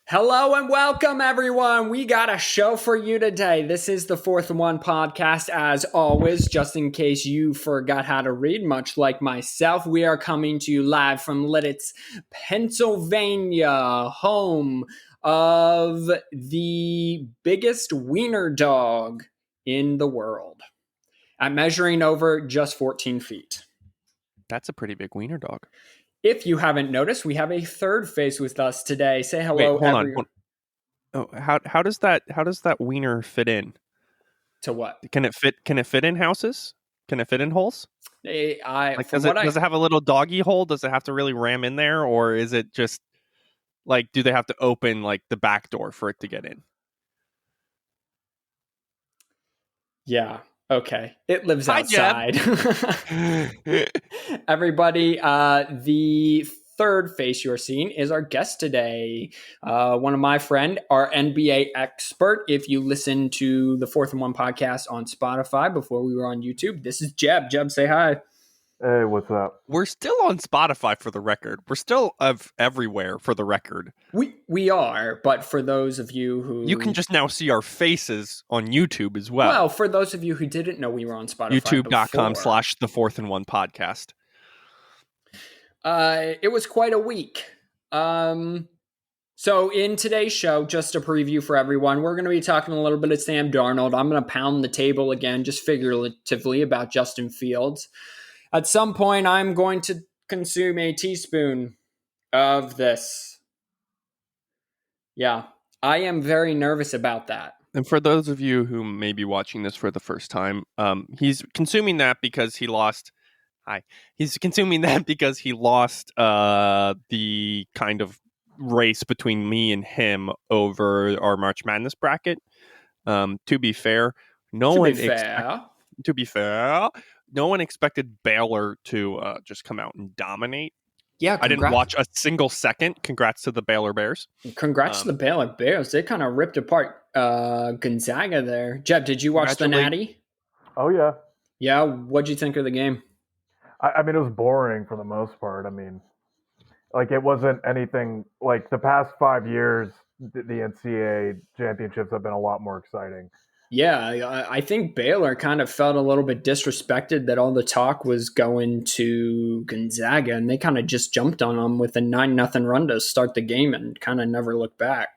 Hello and welcome, everyone. We got a show for you today. This is the Fourth and One podcast, as always, just in case you forgot how to read, much like myself. We are coming to you live from Lidditz, Pennsylvania, home of the biggest wiener dog in the world. I'm measuring over just 14 feet. That's a pretty big wiener dog. If you haven't noticed, we have a third face with us today. Say hello, everyone. Oh, how does that wiener fit in? To what? Can it fit in houses? Can it fit in holes? Does it have a little doggy hole? Does it have to really ram in there, or is it just like, do they have to open like the back door for it to get in? Yeah. Okay. It lives outside. Everybody, the third face you're seeing is our guest today. One of my friend, our NBA expert. If you listen to the Fourth and One podcast on Spotify before we were on YouTube, this is Jeb. Jeb, say hi. Hey, what's up? We're still on Spotify for the record. We're still everywhere for the record. We are, but for those of you who... You can just now see our faces on YouTube as well. Well, for those of you who didn't know we were on Spotify YouTube.com/the Fourth and One podcast. It was quite a week. So in today's show, just a preview for everyone, we're going to be talking a little bit of Sam Darnold. I'm going to pound the table again, just figuratively, about Justin Fields. At some point, I'm going to consume a teaspoon of this. Yeah, I am very nervous about that. And for those of you who may be watching this for the first time, he's consuming that because he lost. He's consuming that because he lost the kind of race between me and him over our March Madness bracket. To be fair, no one expected Baylor to just come out and dominate. Yeah, I didn't watch a single second. Congrats to the Baylor Bears. Congrats to the Baylor Bears. They kind of ripped apart Gonzaga there. Jeb, did you watch the Natty? Oh, yeah. Yeah, what'd you think of the game? I mean, it was boring for the most part. I mean, like, it wasn't anything like the past 5 years. The NCAA championships have been a lot more exciting. Yeah, I think Baylor kind of felt a little bit disrespected that all the talk was going to Gonzaga, and they kind of just jumped on them with a 9-0 run to start the game and kind of never looked back.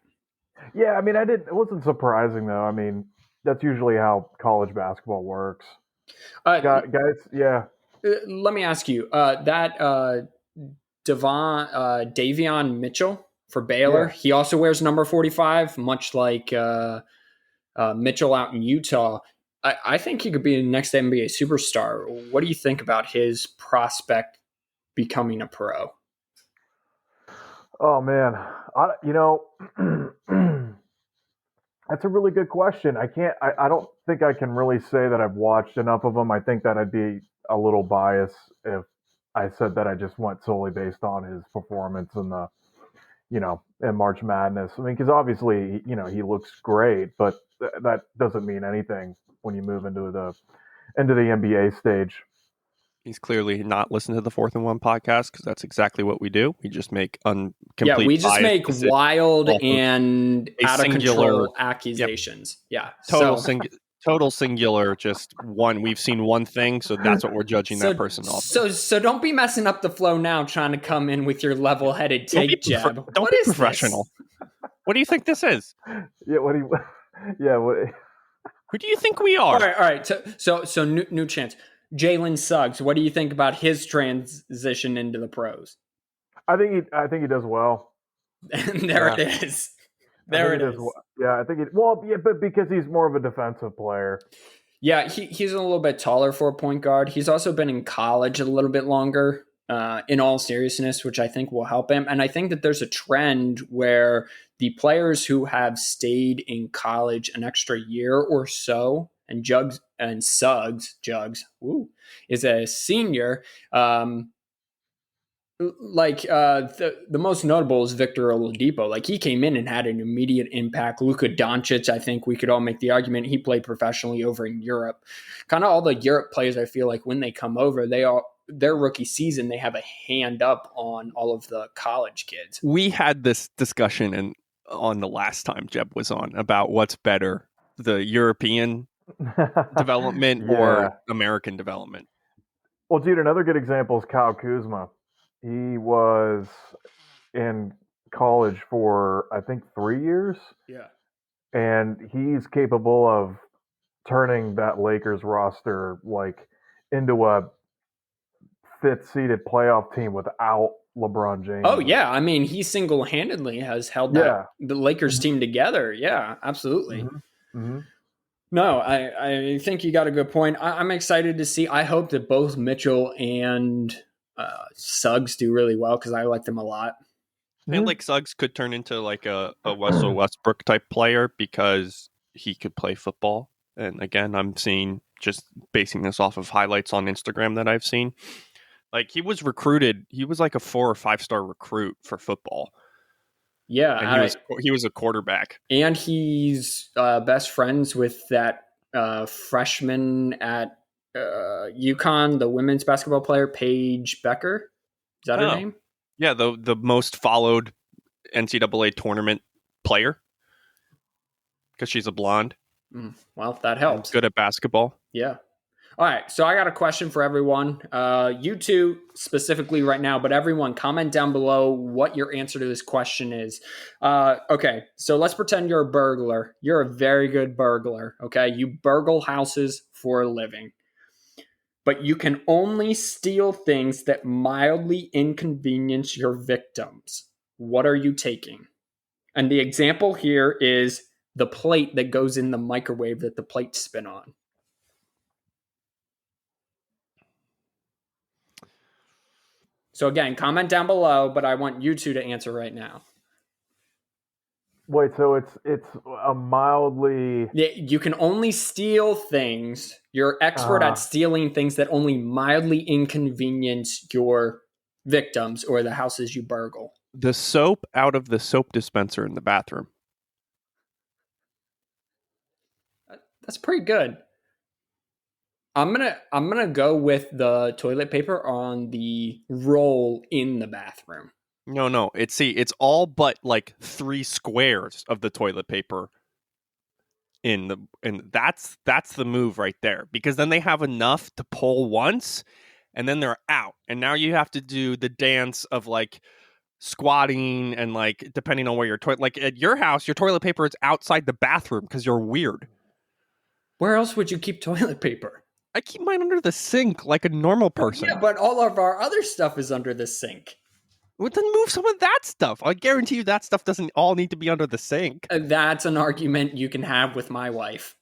Yeah, I mean, it wasn't surprising, though. I mean, that's usually how college basketball works. Guys, yeah. Let me ask you, that Davion Mitchell for Baylor, he also wears number 45, much like Mitchell out in Utah. I think he could be the next NBA superstar. What do you think about his prospect becoming a pro? Oh, man. That's a really good question. I don't think I can really say that I've watched enough of him. I think that I'd be a little biased if I said that I just went solely based on his performance in in March Madness. I mean, because obviously, he looks great, but that doesn't mean anything when you move into the NBA stage. He's clearly not listening to the Fourth and One podcast, because that's exactly what we do. We just make complete. Yeah, we just make wild and out of control accusations. Yep. Yeah, total singular. Just one. We've seen one thing, so that's what we're judging that person off. So don't be messing up the flow now, trying to come in with your level-headed take, Jeb. Don't be professional. What do you think this is? Yeah. Who do you think we are? All right. So new chance. Jalen Suggs, what do you think about his transition into the pros? I think he does well. And there it is. There it is. Yeah, I think but because he's more of a defensive player. Yeah, he's a little bit taller for a point guard. He's also been in college a little bit longer, in all seriousness, which I think will help him. And I think that there's a trend where the players who have stayed in college an extra year or so, and Suggs is a senior. The most notable is Victor Oladipo. Like, he came in and had an immediate impact. Luka Doncic, I think we could all make the argument, he played professionally over in Europe. Kind of all the Europe players, I feel like when they come over, their rookie season, they have a hand up on all of the college kids. We had this discussion, and on the last time Jeb was on about what's better, the European development or American development. Well, dude, another good example is Kyle Kuzma. He was in college for, I think, 3 years. Yeah. And he's capable of turning that Lakers roster like into a fifth-seeded playoff team without LeBron James. Oh, yeah. I mean, he single-handedly has held the Lakers team together. Yeah, absolutely. Mm-hmm. Mm-hmm. No, I think you got a good point. I'm excited to see. I hope that both Mitchell and Suggs do really well because I like them a lot. I feel like Suggs could turn into like a Russell Westbrook type player because he could play football. And again, I'm seeing, just basing this off of highlights on Instagram that I've seen, like he was recruited. He was like a 4 or 5 star recruit for football. Yeah, and he was a quarterback, and he's best friends with that freshman at UConn, the women's basketball player Paige Becker. Is that her name? Yeah, the most followed NCAA tournament player because she's a blonde. Well, that helps. Good at basketball. Yeah. All right, so I got a question for everyone. You two specifically right now, but everyone, comment down below what your answer to this question is. Okay, so let's pretend you're a burglar. You're a very good burglar, okay? You burgle houses for a living. But you can only steal things that mildly inconvenience your victims. What are you taking? And the example here is the plate that goes in the microwave that the plates spin on. So again, comment down below, but I want you two to answer right now. Wait, so it's a mildly... Yeah, you can only steal things. You're expert at stealing things that only mildly inconvenience your victims or the houses you burgle. The soap out of the soap dispenser in the bathroom. That's pretty good. I'm gonna go with the toilet paper on the roll in the bathroom. No. It's all but like 3 squares of the toilet paper and that's the move right there, because then they have enough to pull once and then they're out. And now you have to do the dance of like squatting and like depending on where your toilet, like at your house, your toilet paper is outside the bathroom because you're weird. Where else would you keep toilet paper? I keep mine under the sink like a normal person. Yeah, but all of our other stuff is under the sink. Well, then move some of that stuff. I guarantee you that stuff doesn't all need to be under the sink. That's an argument you can have with my wife.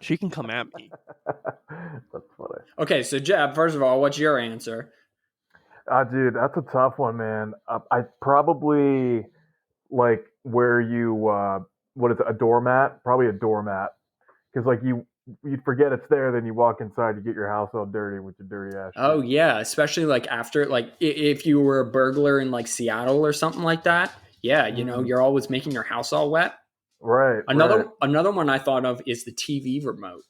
She can come at me. That's funny. Okay, so Jeb, first of all, what's your answer? Dude, that's a tough one, man. I probably like where you, what is it, a doormat? Probably a doormat. Because like you'd forget it's there, then you walk inside, you get your house all dirty with your dirty ass. Oh yeah, especially like after, like if you were a burglar in like Seattle or something like that. Yeah, you know, you're always making your house all wet. Right. Another one I thought of is the TV remote.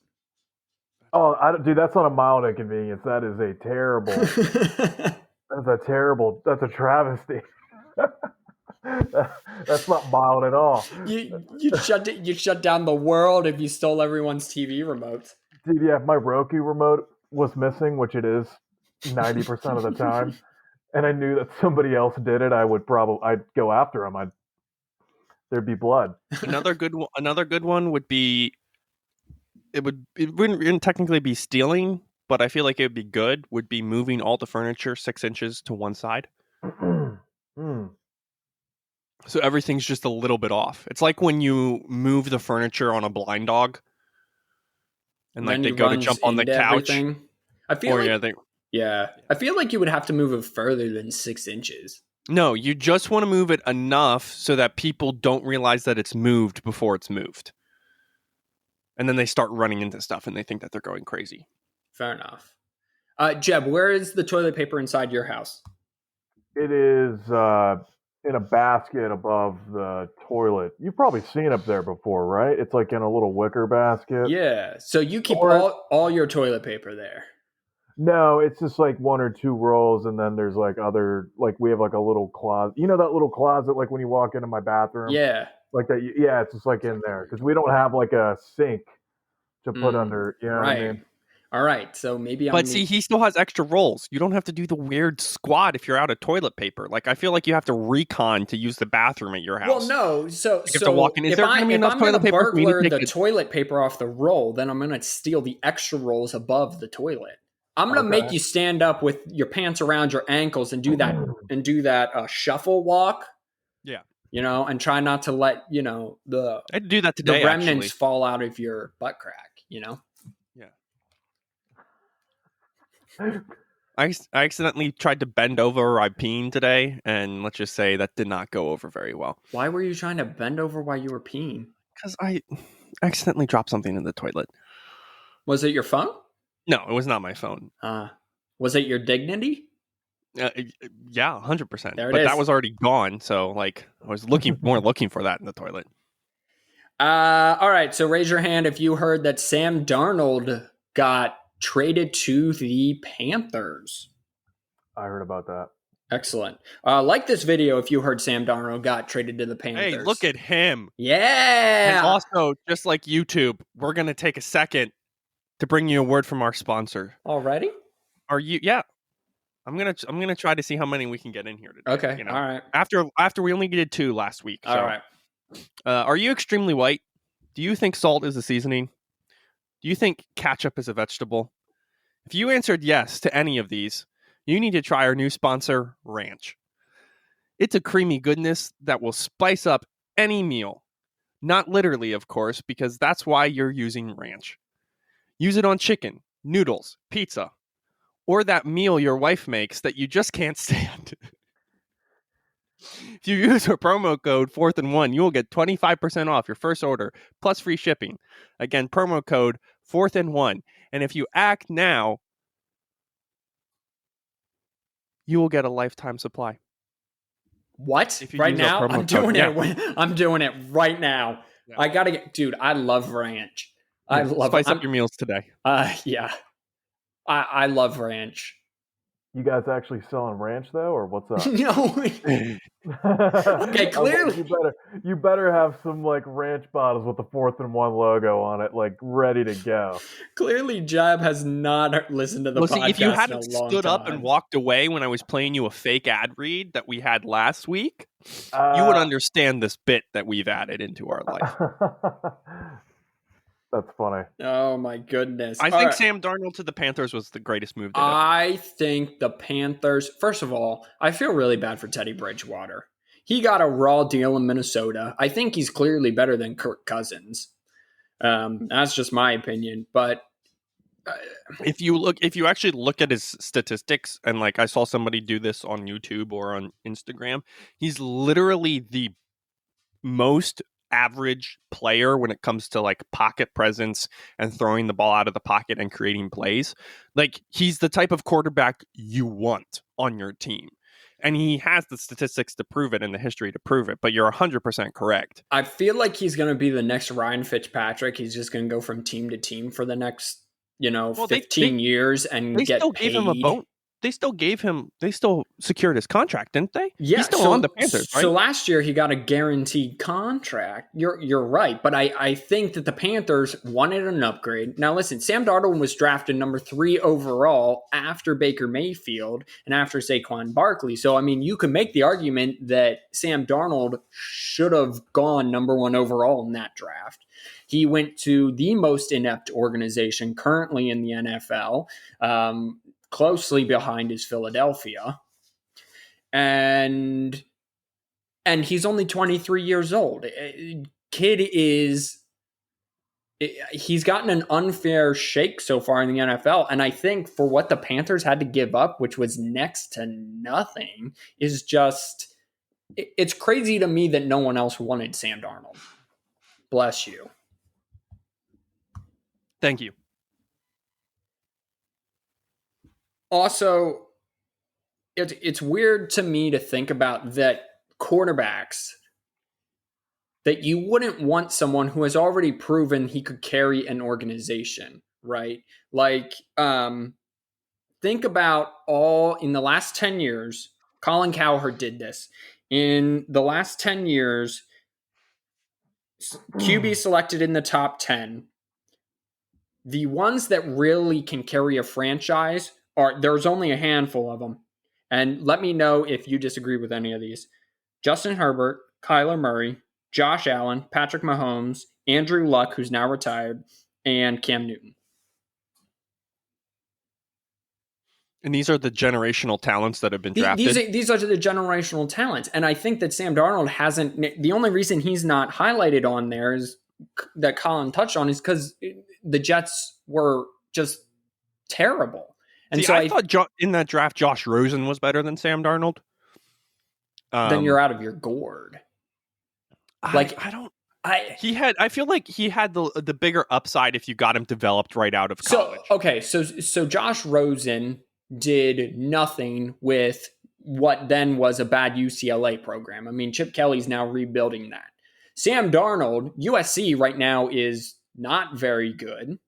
Oh, dude, that's not a mild inconvenience. That is a terrible. That's a travesty. That's not mild at all. You'd shut down the world if you stole everyone's TV remotes. Dude, yeah, if my Roku remote was missing, which it is 90% of the time, and I knew that somebody else did it, I'd go after them. There'd be blood. Another good one would be, it wouldn't technically be stealing, but I feel like it would be good, would be moving all the furniture 6 inches to one side. So everything's just a little bit off. It's like when you move the furniture on a blind dog and like they go to jump on the couch. Everything. I feel like you would have to move it further than 6 inches. No, you just want to move it enough so that people don't realize that it's moved before it's moved. And then they start running into stuff and they think that they're going crazy. Fair enough. Jeb, where is the toilet paper inside your house? It is in a basket above the toilet. You've probably seen up there before, right? It's like in a little wicker basket. Yeah. So you keep all your toilet paper there. No, it's just like 1 or 2 rolls, and then there's like other, like we have like a little closet. You know that little closet like when you walk into my bathroom? Yeah. Like that. Yeah, it's just like in there because we don't have like a sink to put under. You know what I mean? All right, so maybe But see, he still has extra rolls. You don't have to do the weird squat if you're out of toilet paper. Like I feel like you have to recon to use the bathroom at your house. Well, no. So you have to walk in. Is there going to be enough toilet paper for me to take the toilet paper off the roll? Then I'm going to steal the extra rolls above the toilet. I'm going to make you stand up with your pants around your ankles and do that shuffle walk. Yeah. You know, and try not to let, you know, I'd do that today, the remnants fall out of your butt crack, you know? Yeah. I accidentally tried to bend over while peeing today, and let's just say that did not go over very well. Why were you trying to bend over while you were peeing? Because I accidentally dropped something in the toilet. Was it your phone? No, it was not my phone. Was it your dignity? Yeah, 100%. But that was already gone, so like I was looking for that in the toilet. All right, so raise your hand if you heard that Sam Darnold got traded to the Panthers. I heard about that. Excellent. Like this video if you heard Sam Darnold got traded to the Panthers. Hey, look at him. Yeah. And also, just like YouTube, we're going to take a second to bring you a word from our sponsor. Already? Are you? Yeah. I'm gonna try to see how many we can get in here today. Okay. You know? All right. After we only did 2 last week. All right. Are you extremely white? Do you think salt is a seasoning? Do you think ketchup is a vegetable? If you answered yes to any of these, you need to try our new sponsor, Ranch. It's a creamy goodness that will spice up any meal. Not literally, of course, because that's why you're using Ranch. Use it on chicken, noodles, pizza, or that meal your wife makes that you just can't stand. If you use our promo code 4th and 1, you will get 25% off your first order plus free shipping. Again, promo code 4th and 1. And if you act now, you will get a lifetime supply. What? Right now? I'm doing it right now. Yeah. I gotta get, dude. I love Ranch. I love spice up your meals today. Yeah. I love Ranch. You guys actually selling Ranch though, or what's up? No. Okay, clearly you better have some like Ranch bottles with the 4th and 1 logo on it, like ready to go. Clearly, Jab has not listened to the podcast. See, if you hadn't stood up and walked away when I was playing you a fake ad read that we had last week, you would understand this bit that we've added into our life. That's funny. Oh, my goodness. I think Sam Darnold to the Panthers was the greatest move. I think the Panthers, first of all, I feel really bad for Teddy Bridgewater. He got a raw deal in Minnesota. I think he's clearly better than Kirk Cousins. That's just my opinion. But if you actually look at his statistics, and like I saw somebody do this on YouTube or on Instagram, he's literally the most average player when it comes to like pocket presence and throwing the ball out of the pocket and creating plays. Like he's the type of quarterback you want on your team. And he has the statistics to prove it and the history to prove it, but you're 100% correct. I feel like he's going to be the next Ryan Fitzpatrick. He's just going to go from team to team for the next, 15 years and they get still paid. Gave him a bone. They still secured his contract, didn't they? Yeah, he's still on the Panthers, right? So last year he got a guaranteed contract. You're right, but I think that the Panthers wanted an upgrade. Now listen, Sam Darnold was drafted number 3 overall after Baker Mayfield and after Saquon Barkley. So I mean, you could make the argument that Sam Darnold should have gone number 1 overall in that draft. He went to the most inept organization currently in the NFL. Closely behind is Philadelphia. And he's only 23 years old. He's gotten an unfair shake so far in the NFL. And I think for what the Panthers had to give up, which was next to nothing, is just, it's crazy to me that no one else wanted Sam Darnold. Bless you. Thank you. Also, it's weird to me to think about that quarterbacks, that you wouldn't want someone who has already proven he could carry an organization, right? Like, think about in the last 10 years, Colin Cowherd did this. In the last 10 years, QB selected in the top 10. The ones that really can carry a franchise there's only a handful of them. And let me know if you disagree with any of these. Justin Herbert, Kyler Murray, Josh Allen, Patrick Mahomes, Andrew Luck, who's now retired, and Cam Newton. And these are the generational talents that have been drafted. These are the generational talents. And I think that Sam Darnold hasn't. The only reason he's not highlighted on there is that Colin touched on is because the Jets were just terrible. And so I thought in that draft, Josh Rosen was better than Sam Darnold. Then you're out of your gourd. I feel like he had the bigger upside if you got him developed right out of college. So Josh Rosen did nothing with what then was a bad UCLA program. I mean, Chip Kelly's now rebuilding that. Sam Darnold, USC right now is not very good.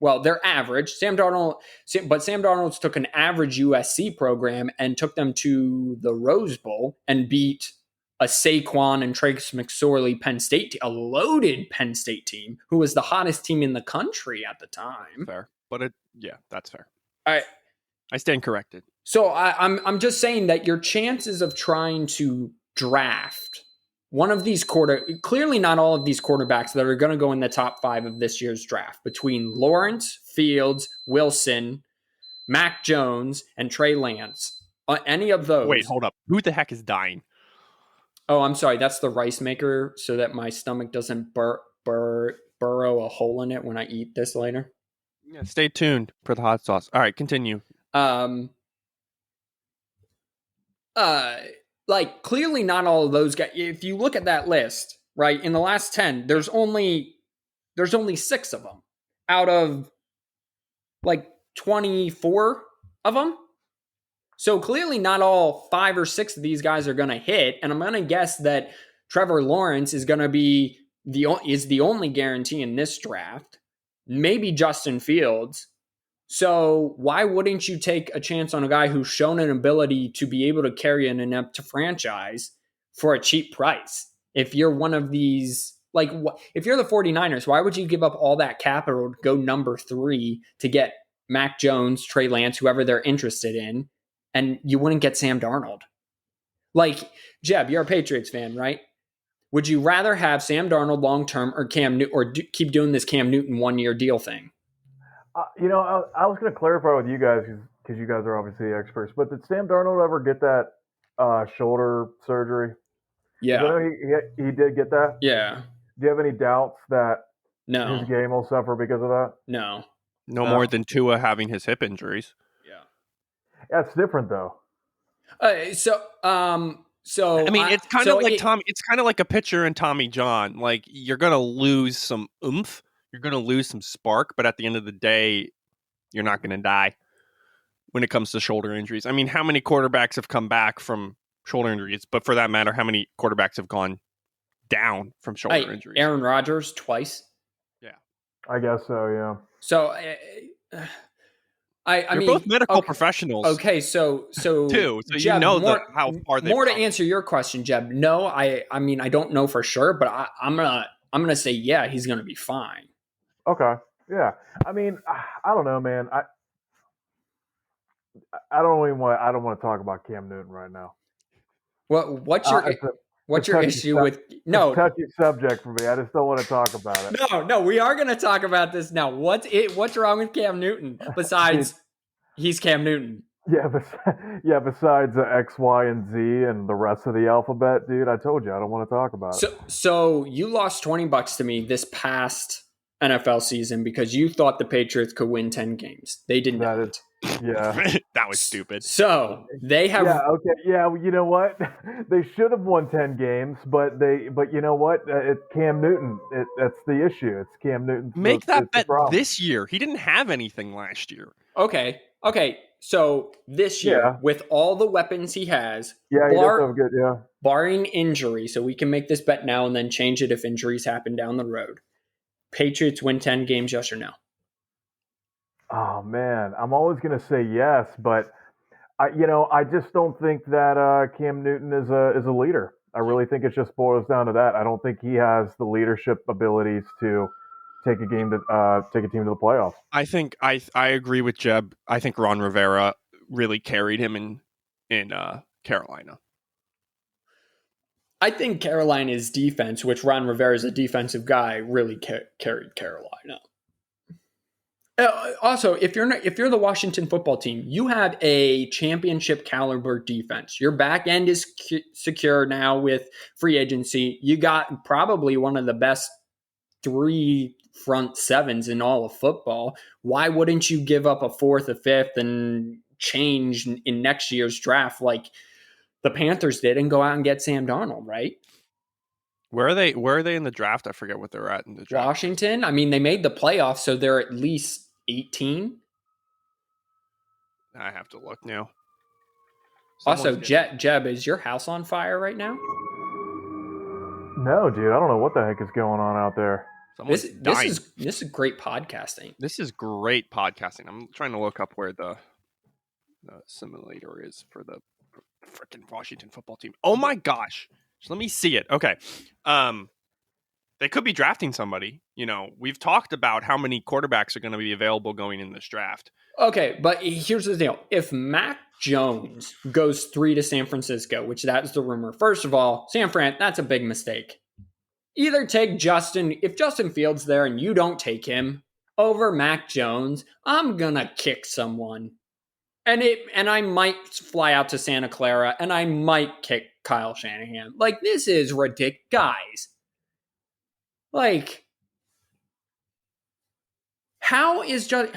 Well, they're average. Sam Darnold's took an average USC program and took them to the Rose Bowl and beat a Saquon and Trace McSorley Penn State, a loaded Penn State team, who was the hottest team in the country at the time. Fair, but that's fair. I stand corrected. So I'm just saying that your chances of trying to draft one of these clearly not all of these quarterbacks that are going to go in the top 5 of this year's draft between Lawrence, Fields, Wilson, Mac Jones, and Trey Lance. Any of those. Wait, hold up. Who the heck is dying? Oh, I'm sorry. That's the rice maker so that my stomach doesn't burrow a hole in it when I eat this later. Yeah, stay tuned for the hot sauce. All right, continue. Clearly not all of those guys. If you look at that list, right, in the last 10, there's only 6 of them out of 24 of them. So clearly not all 5 or 6 of these guys are going to hit. And I'm going to guess that Trevor Lawrence is going to be the only guarantee in this draft. Maybe Justin Fields. So why wouldn't you take a chance on a guy who's shown an ability to be able to carry an inept franchise for a cheap price? If you're one of these, if you're the 49ers, why would you give up all that capital to go number 3 to get Mac Jones, Trey Lance, whoever they're interested in, and you wouldn't get Sam Darnold? Jeb, you're a Patriots fan, right? Would you rather have Sam Darnold long-term or keep doing this Cam Newton 1-year deal thing? I was going to clarify with you guys because you guys are obviously experts. But did Sam Darnold ever get that shoulder surgery? Yeah, he did get that. Yeah. Do you have any doubts that No. his game will suffer because of that? No. No more than Tua having his hip injuries. Yeah. That's different though. So I mean, it's kind of like Tommy. It's kind of like a pitcher and Tommy John. Like, you're gonna lose some oomph. You're going to lose some spark, but at the end of the day, you're not going to die when it comes to shoulder injuries. I mean, how many quarterbacks have come back from shoulder injuries? But for that matter, how many quarterbacks have gone down from shoulder injuries? Aaron Rodgers twice. Yeah, I guess so. Yeah. So, I mean, both medical professionals. Okay, so too. So Jeb, how far they've more come. to answer your question, Jeb. No, I mean, I don't know for sure, but I'm gonna say yeah, he's gonna be fine. Okay. Yeah. I mean, I don't know, man. I don't want to talk about Cam Newton right now. What's your issue with no touchy subject for me? I just don't want to talk about it. No, we are going to talk about this now. What's wrong with Cam Newton besides he's Cam Newton? Yeah, besides X, Y, and Z and the rest of the alphabet, dude. I told you I don't want to talk about it. So you lost $20 to me this past NFL season because you thought the Patriots could win 10 games. They did not. Yeah. That was stupid. So they have. Yeah. Okay. Yeah. You know what? They should have won 10 games, but you know what? It's Cam Newton. That's the issue. It's Cam Newton. Make that bet this year. He didn't have anything last year. Okay. So this year, with all the weapons he has, he does have good. Yeah. Barring injury, so we can make this bet now and then change it if injuries happen down the road. Patriots win 10 games, yes or no? Oh man, I'm always going to say yes, but I just don't think that Cam Newton is a leader. I really think it just boils down to that. I don't think he has the leadership abilities to take a team to the playoffs. I think I agree with Jeb. I think Ron Rivera really carried him in Carolina. I think Carolina's defense, which Ron Rivera is a defensive guy, really carried Carolina. Also, if you're the Washington football team, you have a championship caliber defense. Your back end is secure now with free agency. You got probably one of the best 3 front sevens in all of football. Why wouldn't you give up a 4th, a 5th, and change in next year's draft like the Panthers did and go out and get Sam Darnold, right? Where are they in the draft? I forget what they're at in the draft. Washington. I mean, they made the playoffs, so they're at least 18. I have to look now. Also, Jeb, is your house on fire right now? No, dude. I don't know what the heck is going on out there. This is great podcasting. This is great podcasting. I'm trying to look up where the simulator is for the freaking Washington football team. Oh my gosh. Let me see it. Okay. They could be drafting somebody. You know, we've talked about how many quarterbacks are going to be available going in this draft. Okay, but here's the deal. If Mac Jones goes 3 to San Francisco, which that's the rumor, first of all, San Fran, that's a big mistake. Either take Justin, if Justin Fields there and you don't take him over Mac Jones, I'm going to kick someone. And I might fly out to Santa Clara and I might kick Kyle Shanahan. Like, this is ridiculous. Guys. Like, how is just...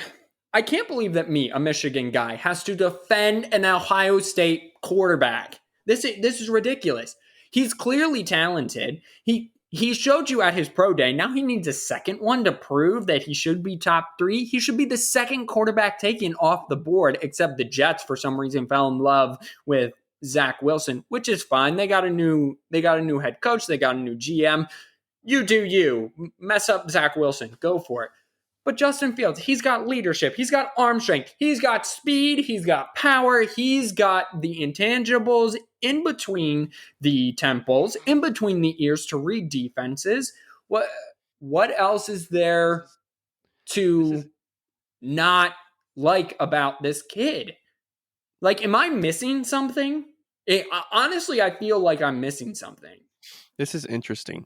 I can't believe that a Michigan guy, has to defend an Ohio State quarterback. This is ridiculous. He's clearly talented. He showed you at his pro day. Now he needs a second one to prove that he should be top 3. He should be the second quarterback taken off the board, except the Jets for some reason fell in love with Zach Wilson, which is fine. They got a new head coach. They got a new GM. You do you. Mess up Zach Wilson. Go for it. But Justin Fields, he's got leadership. He's got arm strength. He's got speed. He's got power. He's got the intangibles in between the temples, in between the ears to read defenses. What else is there to not like about this kid? Like, am I missing something? Honestly, I feel like I'm missing something. This is interesting.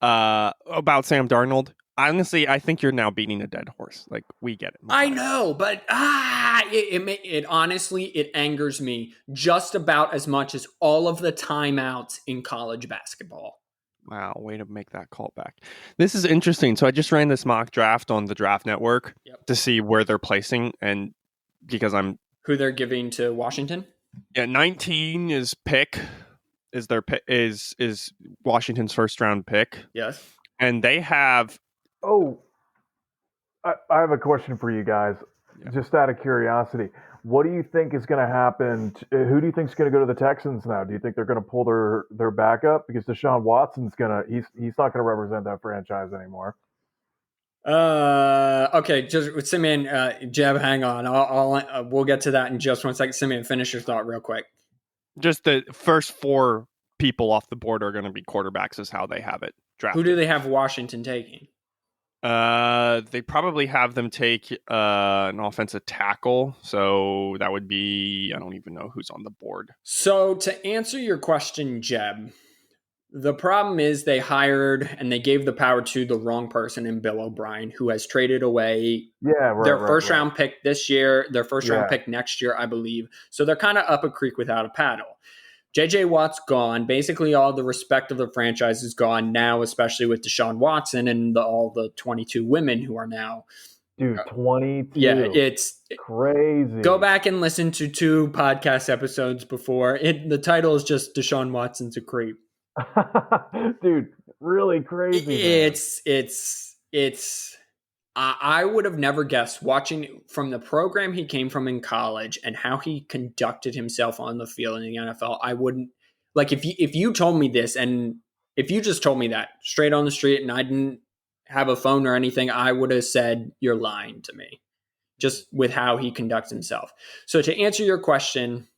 About Sam Darnold. Honestly, I think you're now beating a dead horse. Like, we get it. I know, but it honestly, it angers me just about as much as all of the timeouts in college basketball. Wow, way to make that call back. This is interesting. So I just ran this mock draft on the Draft Network to see where they're placing, and because who they're giving to Washington. Yeah, 19 is Washington's first round pick. Yes, and they have. Oh, I have a question for you guys. Yeah. Just out of curiosity, what do you think is going to happen? Who do you think is going to go to the Texans now? Do you think they're going to pull their backup because Deshaun Watson's he's not going to represent that franchise anymore? Okay, just Simeon, Jeb, hang on. We'll get to that in just 1 second. Simeon, finish your thought real quick. Just the first 4 people off the board are going to be quarterbacks, is how they have it drafted. Who do they have Washington taking? They probably have them take an offensive tackle. So that would be, I don't even know who's on the board. So to answer your question, Jeb, the problem is they hired and they gave the power to the wrong person in Bill O'Brien, who has traded away their first round pick this year, their first round pick next year, I believe. So they're kind of up a creek without a paddle. J.J. Watt's gone. Basically, all the respect of the franchise is gone now, especially with Deshaun Watson and all the 22 women who are now. Dude, 22. Yeah, it's crazy. Go back and listen to 2 podcast episodes before. The title is just Deshaun Watson's a creep. Dude, really crazy. It's. I would have never guessed, watching from the program he came from in college and how he conducted himself on the field in the NFL. I wouldn't, like, if you told me this, and if you just told me that straight on the street and I didn't have a phone or anything, I would have said you're lying to me, just with how he conducts himself. So to answer your question,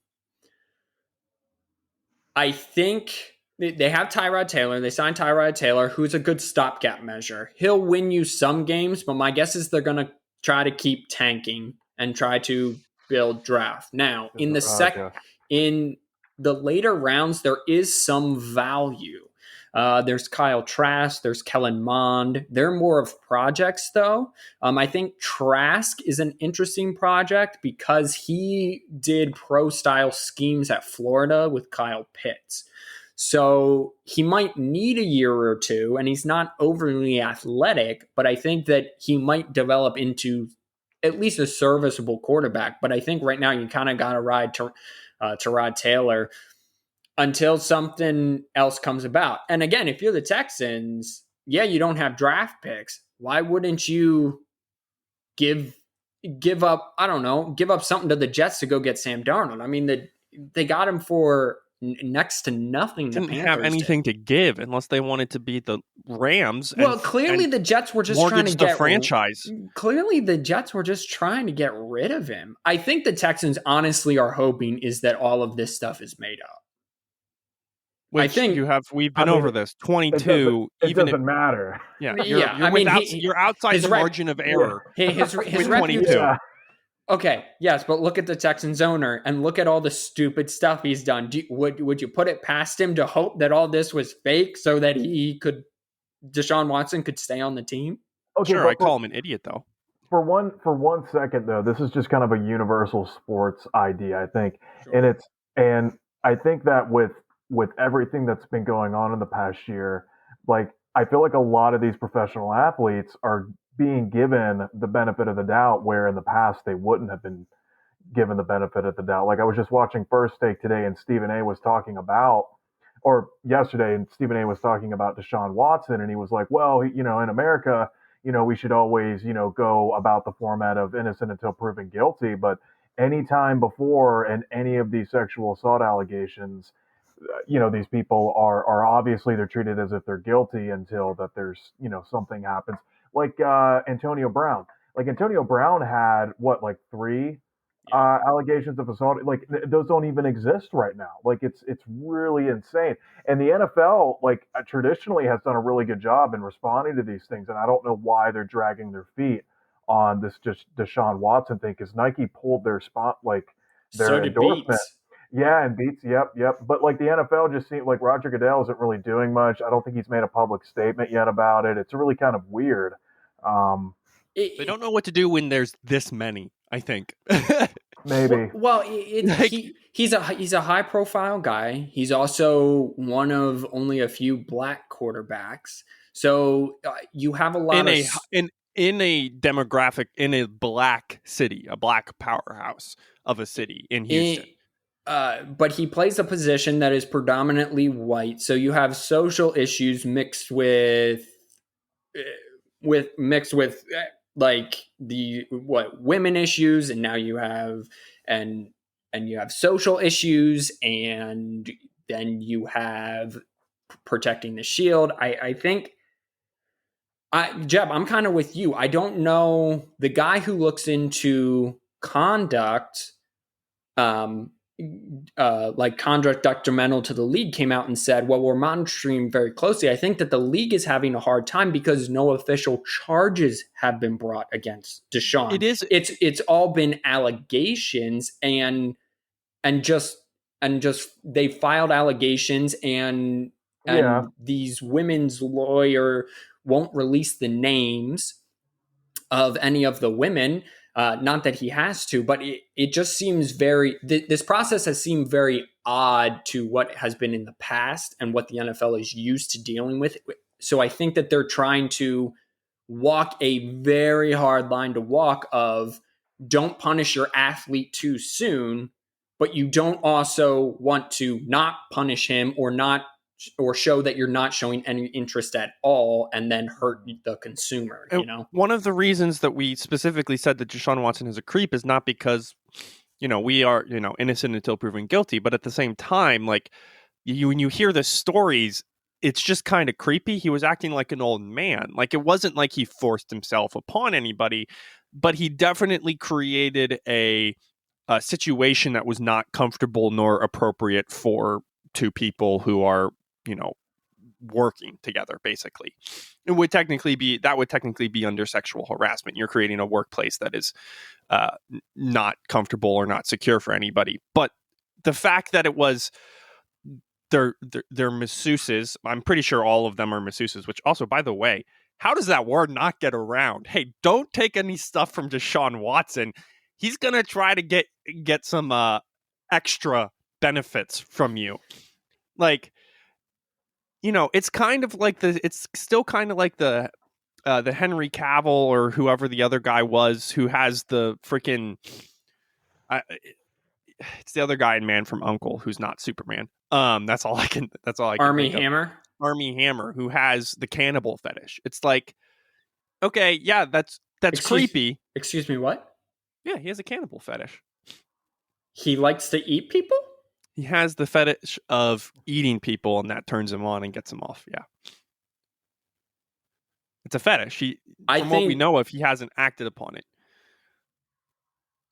I think they have Tyrod Taylor. They signed Tyrod Taylor, who's a good stopgap measure. He'll win you some games, but my guess is they're going to try to keep tanking and try to build draft. Now, in the later rounds, there is some value. There's Kyle Trask, there's Kellen Mond. They're more of projects, though. I think Trask is an interesting project because he did pro-style schemes at Florida with Kyle Pitts. So he might need a year or two, and he's not overly athletic, but I think that he might develop into at least a serviceable quarterback. But I think right now you kind of got to ride Tyrod Taylor until something else comes about. And again, if you're the Texans, you don't have draft picks. Why wouldn't you give up, I don't know, give up something to the Jets to go get Sam Darnold? I mean, they got him for next to nothing. Didn't have anything to give unless they wanted to be the Rams. Well, clearly the Jets were just trying to get franchise. Clearly the Jets were just trying to get rid of him. I think the Texans honestly are hoping is that all of this stuff is made up. Which I think we've been over this. 22. It doesn't matter. Yeah. You're outside the margin of error. His 22. Yeah. Okay, yes, but look at the Texans owner and look at all the stupid stuff he's done. Would you put it past him to hope that all this was fake so that Deshaun Watson could stay on the team? Okay, sure, I call him an idiot though. For 1 second though, this is just kind of a universal sports idea, I think, sure. And I think that with everything that's been going on in the past year, like I feel like a lot of these professional athletes are being given the benefit of the doubt where in the past they wouldn't have been given the benefit of the doubt. Like I was just watching First Take today and Stephen A was talking about, or yesterday, and Stephen A was talking about Deshaun Watson, and he was like, well, in America, we should always, go about the format of innocent until proven guilty. But any time before and any of these sexual assault allegations, these people are obviously they're treated as if they're guilty until that there's, something happens. Like Antonio Brown. Like Antonio Brown had like 3 allegations of assault. Like those don't even exist right now. Like it's really insane. And the NFL like traditionally has done a really good job in responding to these things. And I don't know why they're dragging their feet on this just Deshaun Watson thing because Nike pulled their their endorsement. Beats. Yeah, and Beats. Yep. But like the NFL just seems like Roger Goodell isn't really doing much. I don't think he's made a public statement yet about it. It's really kind of weird. They don't know what to do when there's this many, I think. Maybe. Well, he's a high profile guy. He's also one of only a few black quarterbacks. So you have a lot in a demographic in a black city, a black powerhouse of a city in Houston. But he plays a position that is predominantly white. So you have social issues mixed with like the women issues, and now you have and you have social issues, and then you have protecting the shield. I think Jeb, I'm kind of with you. I don't know the guy who looks into conduct like conduct detrimental to the league came out and said, well, we're monitoring very closely. I think that the league is having a hard time because no official charges have been brought against Deshaun. It's all been allegations and just they filed allegations and these women's lawyer won't release the names of any of the women. Not that he has to, but it just seems this process has seemed very odd to what has been in the past and what the NFL is used to dealing with. So I think that they're trying to walk a very hard line to walk of don't punish your athlete too soon, but you don't also want to not punish him or show that you're not showing any interest at all and then hurt the consumer, One of the reasons that we specifically said that Deshaun Watson is a creep is not because, we are, innocent until proven guilty. But at the same time, like when you hear the stories, it's just kind of creepy. He was acting like an old man. Like it wasn't like he forced himself upon anybody, but he definitely created a situation that was not comfortable nor appropriate for 2 people who are working together. Basically, that would technically be under sexual harassment. You're creating a workplace that is not comfortable or not secure for anybody. But the fact that it was their masseuses, I'm pretty sure all of them are masseuses, which also, by the way, how does that word not get around? Hey, don't take any stuff from Deshaun Watson. He's going to try to get some extra benefits from you. Like, it's kind of like it's still kind of like the Henry Cavill or whoever the other guy was who has the freaking it's the other guy in Man from U.N.C.L.E. who's not Superman. That's all I can Army think of. Hammer. Army Hammer, who has the cannibal fetish. It's like, okay, yeah, that's creepy. Excuse me, what? Yeah, he has a cannibal fetish. He likes to eat people? He has the fetish of eating people, and that turns him on and gets him off. Yeah. It's a fetish. From what we know of, he hasn't acted upon it.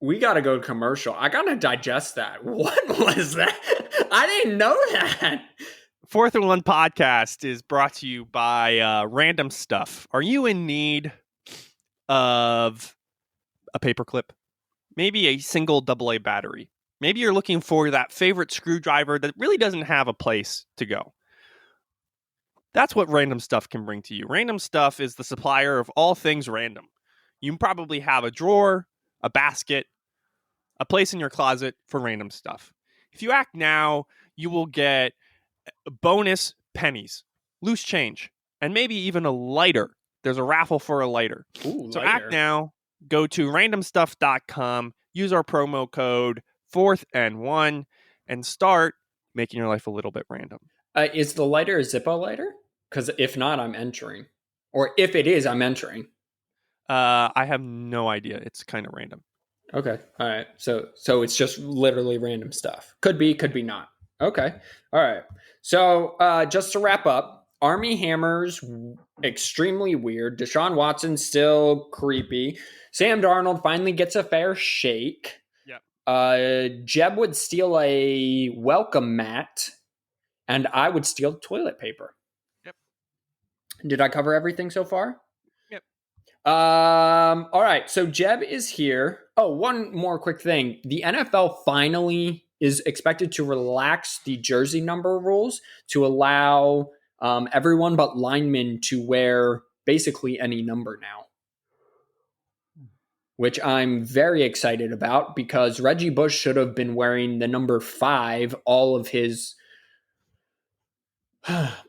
We got to go to commercial. I got to digest that. What was that? I didn't know that. Fourth and One podcast is brought to you by Random Stuff. Are you in need of a paperclip? Maybe a single AA battery. Maybe you're looking for that favorite screwdriver that really doesn't have a place to go. That's what Random Stuff can bring to you. Random Stuff is the supplier of all things random. You probably have a drawer, a basket, a place in your closet for random stuff. If you act now, you will get bonus pennies, loose change, and maybe even a lighter. There's a raffle for a lighter. Ooh, so lighter. Act now. Go to randomstuff.com. Use our promo code 4th and 1 and start making your life a little bit random. Is the lighter a Zippo lighter? Because if not, I'm entering. Or if it is, I'm entering. I have no idea. It's kind of random. Okay. All right. So it's just literally random stuff. Could be, could be not. Okay. All right. So just to wrap up, Army Hammer's extremely weird. Deshaun Watson still creepy. Sam Darnold finally gets a fair shake. Yep. Jeb would steal a welcome mat, and I would steal toilet paper. Yep. Did I cover everything so far? Yep. All right. So Jeb is here. Oh, one more quick thing. The NFL finally is expected to relax the jersey number rules to allow everyone but linemen to wear basically any number now, which I'm very excited about because Reggie Bush should have been wearing the number 5 all of his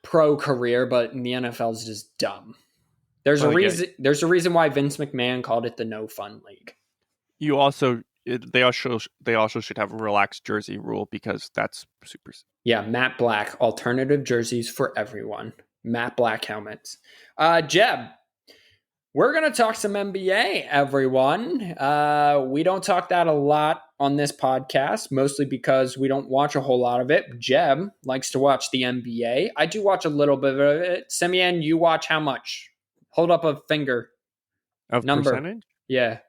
pro career, but the NFL is just dumb. There's a reason why Vince McMahon called it the no fun league. They also should have a relaxed jersey rule because that's super. Yeah, matte black alternative jerseys for everyone. Matte black helmets. Jeb, we're gonna talk some NBA, everyone. We don't talk that a lot on this podcast, mostly because we don't watch a whole lot of it. Jeb likes to watch the NBA. I do watch a little bit of it. Simeon, you watch how much? Hold up a finger. Of number. Percentage? Yeah.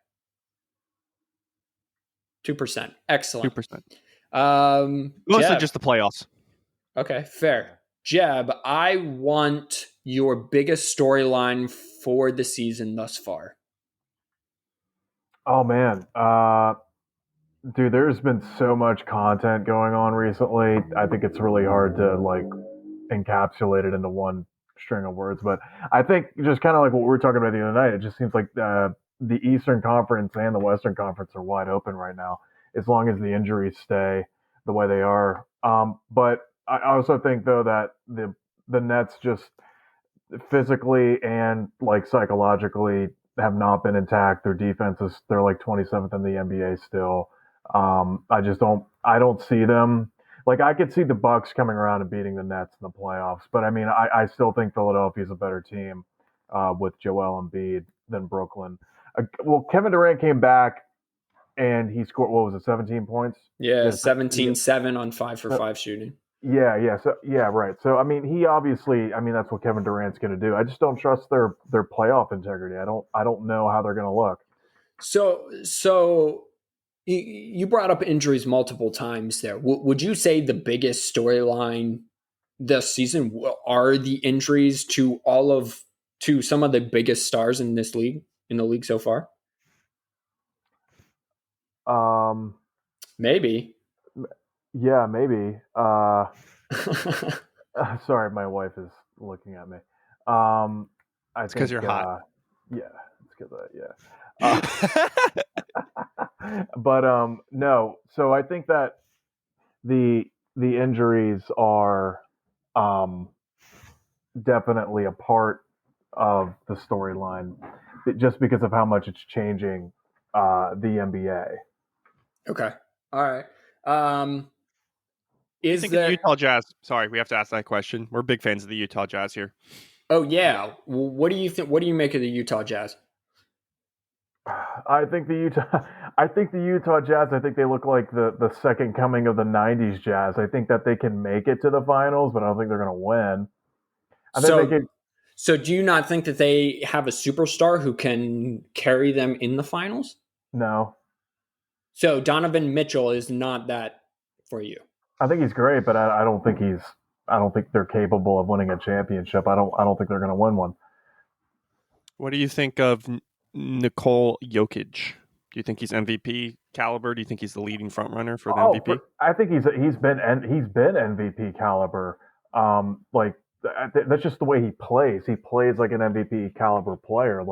2%. Excellent. 2%. Mostly Jeb, just the playoffs. Okay, fair. Jeb, I want your biggest storyline for the season thus far. Oh, man. Dude, there's been so much content going on recently. I think it's really hard to, encapsulate it into one string of words. But I think just kind of like what we were talking about the other night, it just seems like the Eastern Conference and the Western Conference are wide open right now, as long as the injuries stay the way they are. But I also think, though, that the Nets just physically and psychologically have not been intact. Their defense they're 27th in the NBA still. I don't see them. I could see the Bucks coming around and beating the Nets in the playoffs, but I mean, I still think Philadelphia's a better team with Joel Embiid than Brooklyn. Well, Kevin Durant came back and he scored, what was it, 17 points? Yeah, 17-7 on 5 for 5 shooting. Yeah. So right. So I mean, that's what Kevin Durant's going to do. I just don't trust their playoff integrity. I don't know how they're going to look. So you brought up injuries multiple times there. Would you say the biggest storyline this season are the injuries to some of the biggest stars in the league so far. Maybe. Yeah, maybe. Sorry, my wife is looking at me. I It's because you're hot. Yeah, it's because but no. So I think that the injuries are definitely a part of the storyline, just because of how much it's changing the NBA. Okay. All right. I think the Utah Jazz? Sorry, we have to ask that question. We're big fans of the Utah Jazz here. Oh yeah. Well, what do you think? What do you make of the Utah Jazz? I think the Utah Jazz. I think they look like the second coming of the '90s Jazz. I think that they can make it to the finals, but I don't think they're going to win. So do you not think that they have a superstar who can carry them in the finals? No. So Donovan Mitchell is not that for you. I think he's great, but I don't think they're capable of winning a championship. I don't think they're going to win one. What do you think of Nikola Jokic? Do you think he's MVP caliber? Do you think he's the leading front runner for the MVP? I think he's been MVP caliber. That's just the way he plays. He plays like an MVP caliber player.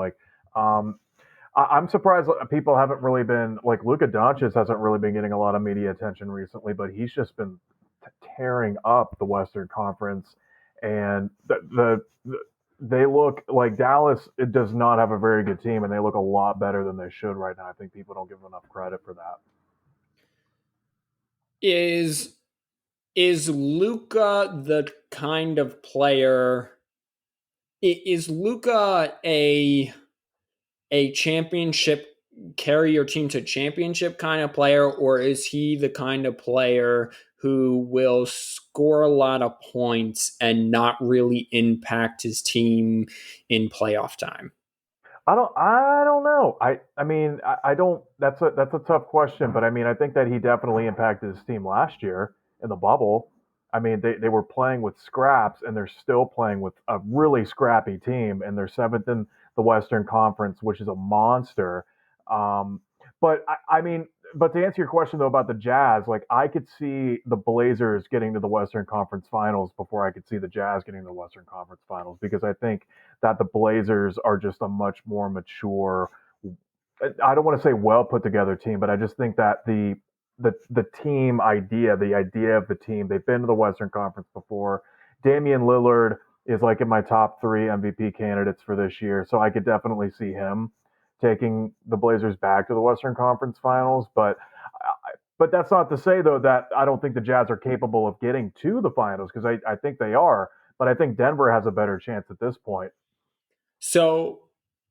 I'm surprised people haven't really been like Luka Doncic hasn't really been getting a lot of media attention recently, but he's just been tearing up the Western Conference, and they look like Dallas. It does not have a very good team, and they look a lot better than they should right now. I think people don't give them enough credit for that. Is Luka the kind of player? Is Luka a championship, carry your team to championship kind of player, or is he the kind of player who will score a lot of points and not really impact his team in playoff time? I don't know. I mean, I don't. That's a tough question, but I mean, I think that he definitely impacted his team last year in the bubble. I mean, they were playing with scraps, and they're still playing with a really scrappy team, and they're seventh in the Western Conference, which is a monster. Um, I mean, but to answer your question though about the Jazz, like I could see the Blazers getting to the Western Conference Finals before I could see the Jazz getting to the Western Conference Finals, because I think that the Blazers are just a much more mature, I don't want to say well put together team, but I just think that the team idea, the idea of the team, they've been to the Western Conference before. Damian Lillard is like in my top 3 MVP candidates for this year, so I could definitely see him taking the Blazers back to the Western Conference Finals. But that's not to say though that I don't think the Jazz are capable of getting to the finals, because I think they are. But I think Denver has a better chance at this point. So,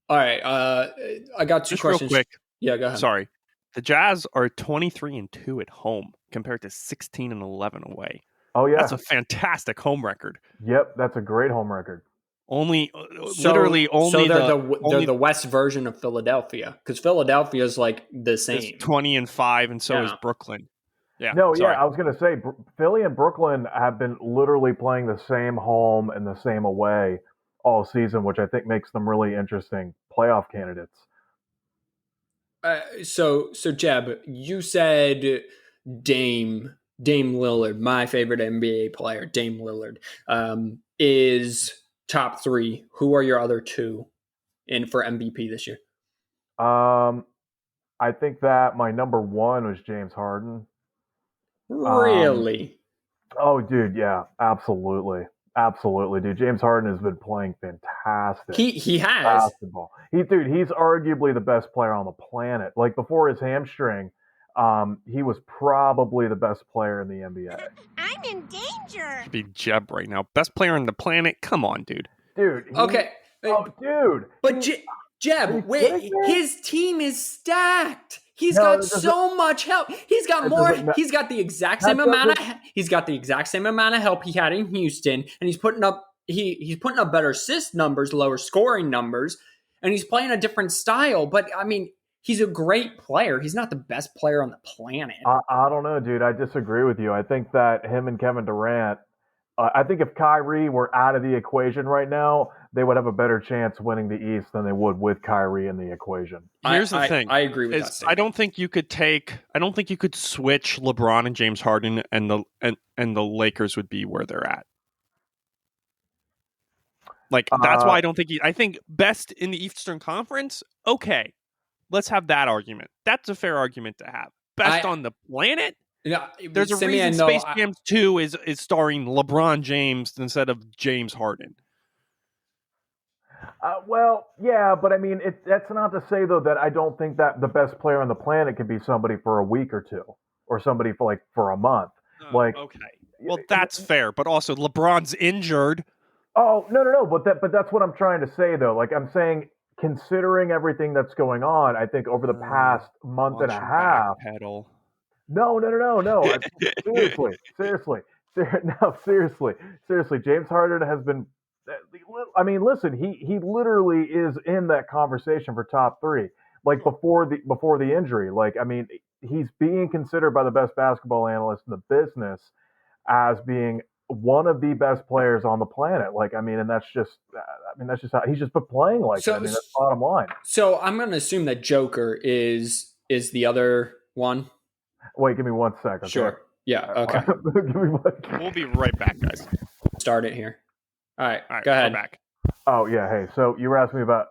all right, I got 2 questions. Real quick. Yeah, go ahead. Sorry. The Jazz are 23-2 at home compared to 16-11 away. Oh yeah, that's a fantastic home record. Yep, that's a great home record. They're the West version of Philadelphia, because Philadelphia is like the same. 20-5, and so is Brooklyn. Yeah. No, sorry. I was going to say Philly and Brooklyn have been literally playing the same home and the same away all season, which I think makes them really interesting playoff candidates. So Jeb, you said Dame Lillard, my favorite NBA player, Dame Lillard, is top 3. Who are your other 2 in for MVP this year? I think that my number 1 was James Harden. Really? Oh, dude, yeah, absolutely, dude. James Harden has been playing fantastic. He has basketball. He's arguably the best player on the planet. Like before his hamstring, he was probably the best player in the NBA. I'm in danger. Should be Jeb right now. Best player on the planet? Come on, dude. Dude. Okay. Oh, dude. But Jeb, wait, his team is stacked. He's got so much help. He's got more. He's got the exact same amount of help he had in Houston, and he's putting up better assist numbers, lower scoring numbers, and he's playing a different style. But I mean, he's a great player. He's not the best player on the planet. I don't know, dude. I disagree with you. I think that him and Kevin Durant I think if Kyrie were out of the equation right now, they would have a better chance winning the East than they would with Kyrie in the equation. Here's the thing. I agree with that statement. I don't think you could switch LeBron and James Harden and the Lakers would be where they're at. Like, that's why I don't think I think best in the Eastern Conference. Okay, let's have that argument. That's a fair argument to have. Best on the planet. Yeah, there's a reason Space Jam 2 is starring LeBron James instead of James Harden. Well, yeah, but I mean, that's not to say though that I don't think that the best player on the planet could be somebody for a week or two, or somebody for a month. Okay, well that's fair, but also LeBron's injured. Oh no, but that's what I'm trying to say though. Like I'm saying, considering everything that's going on, I think over the past month and a half. Backpedal. No. Seriously. James Harden has been. I mean, listen. He literally is in that conversation for top 3. Like before the injury. Like I mean, he's being considered by the best basketball analysts in the business as being one of the best players on the planet. Like I mean, and that's just how he's just been playing like that. I mean, that's bottom line. So I'm going to assume that Joker is the other one. Wait, give me 1 second. Sure. Yeah. Okay. We'll be right back, guys. Start it here. All right. Go ahead. We're back. Oh yeah. Hey, so you were asking me about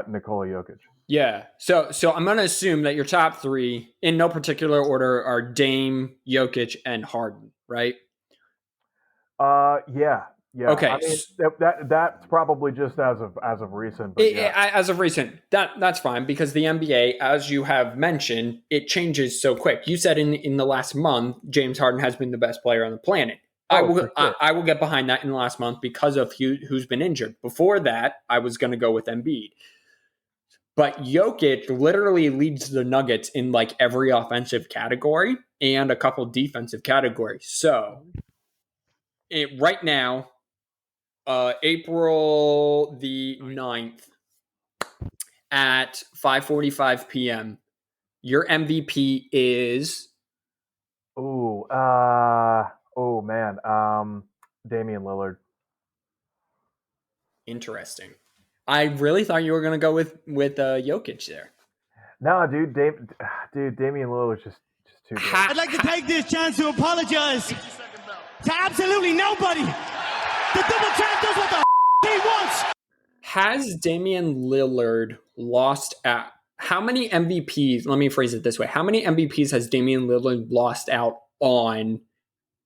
Nikola Jokic. Yeah. So I'm going to assume that your top 3, in no particular order, are Dame, Jokic, and Harden, right? Yeah. Okay. I mean, that's probably just as of recent. But as of recent, that's fine because the NBA, as you have mentioned, it changes so quick. You said in the last month, James Harden has been the best player on the planet. I will get behind that in the last month because of who's been injured. Before that, I was going to go with Embiid. But Jokic literally leads the Nuggets in like every offensive category and a couple defensive categories. So right now, April the 9th at 5:45 p.m. Your MVP is Damian Lillard. Interesting. I really thought you were going to go with Jokic there. No, dude, Damian Lillard is just too good. I'd like to take this chance to apologize to absolutely nobody. The double champ does what the he wants. Has Damian Lillard lost at how many MVPs? Let me phrase it this way. How many MVPs has Damian Lillard lost out on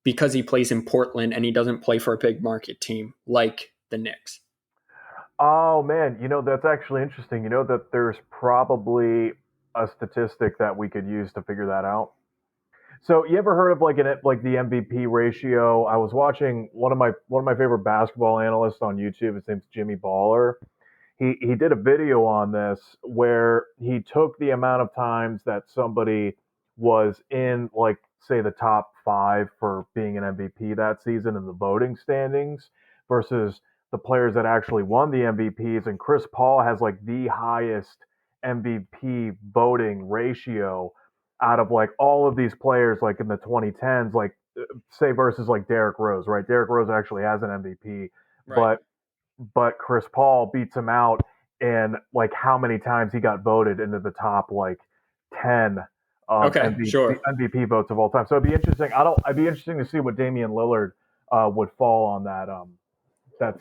because he plays in Portland and he doesn't play for a big market team like the Knicks? Oh man, that's actually interesting. That there's probably a statistic that we could use to figure that out. So you ever heard of like the MVP ratio? I was watching one of my favorite basketball analysts on YouTube. His name's Jimmy Baller. He did a video on this where he took the amount of times that somebody was in like say the top 5 for being an MVP that season in the voting standings versus the players that actually won the MVPs. And Chris Paul has like the highest MVP voting ratio out of like all of these players, like in the 2010s, like say versus like Derrick Rose, right? Derrick Rose actually has an MVP, right. but Chris Paul beats him out in like how many times he got voted into the top like 10 MVP votes of all time. So it'd be interesting. I'd be interesting to see what Damian Lillard would fall on that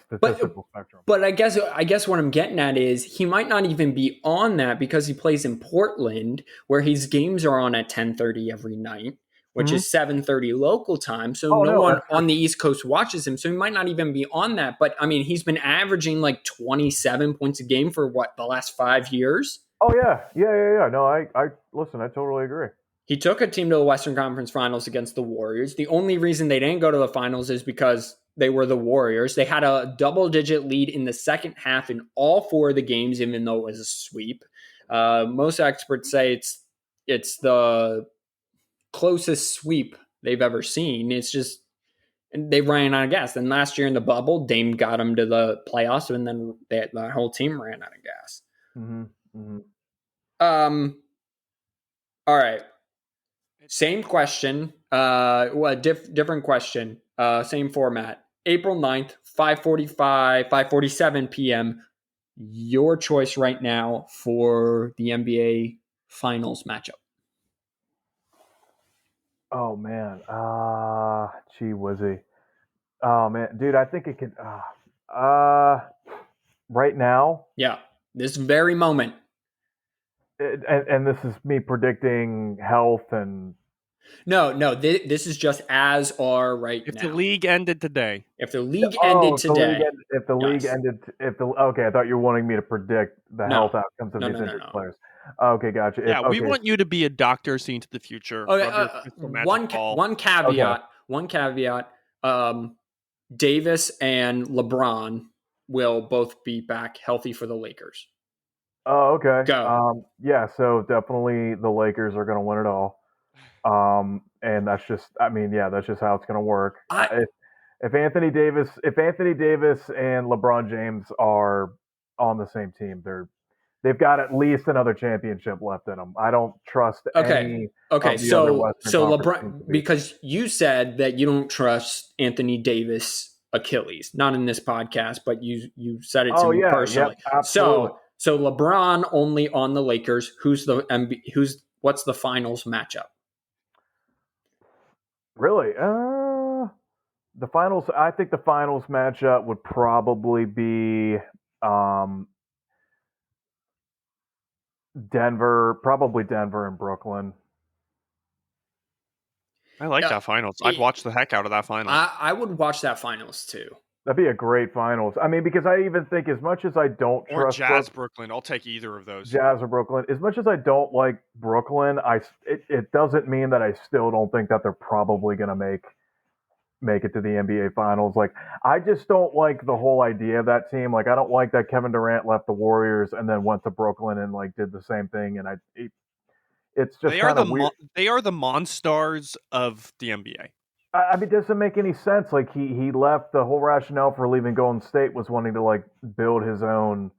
statistical spectrum. But I guess what I'm getting at is he might not even be on that because he plays in Portland where his games are on at 10:30 every night, which is 7:30 local time. So no one on the East Coast watches him. So he might not even be on that. But I mean, he's been averaging like 27 points a game for the last 5 years. Oh yeah. No, I listen, I totally agree. He took a team to the Western Conference Finals against the Warriors. The only reason they didn't go to the finals is because they were the Warriors. They had a double-digit lead in the second half in all 4 of the games, even though it was a sweep. Most experts say it's the closest sweep they've ever seen. It's just they ran out of gas. And last year in the bubble, Dame got them to the playoffs, and then that whole team ran out of gas. All right. Same question. Different question. Same format. April 9th, 5:47 p.m. Your choice right now for the NBA Finals matchup. Oh man, gee whizzy. Oh man, dude, I think it could. Right now, Yeah, this very moment. and this is me predicting health and. No, this is just as are right If now. the league ended today. If the league ended today. If the league ended, okay, I thought you were wanting me to predict the health outcomes of these injured players. Okay, gotcha. Yeah, we want you to be a doctor seeing to the future. One caveat. Okay. One caveat. Davis and LeBron will both be back healthy for the Lakers. Oh, okay. Go. Yeah, so definitely the Lakers are going to win it all. And that's just, that's just how it's going to work. If Anthony Davis and LeBron James are on the same team, they've got at least another championship left in them. I don't trust any. Okay, so LeBron, because you said that you don't trust Anthony Davis Achilles, not in this podcast, but you said it to me personally. Yep, absolutely. So LeBron only on the Lakers. What's the finals matchup? Really? The finals. I think the finals matchup would probably be Denver and Brooklyn. I like that finals. I'd watch the heck out of that finals. I would watch that finals too. That'd be a great finals. I mean, because I even think as much as I don't trust Jazz Brooklyn, I'll take either of those. Jazz or Brooklyn. As much as I don't like Brooklyn, it doesn't mean that I still don't think that they're probably going to make it to the NBA Finals. Like, I just don't like the whole idea of that team. Like, I don't like that Kevin Durant left the Warriors and then went to Brooklyn and like did the same thing. And it's just kind of weird. They are the Monstars of the NBA. I mean, it doesn't make any sense. Like he left. The whole rationale for leaving Golden State was wanting to like build his own,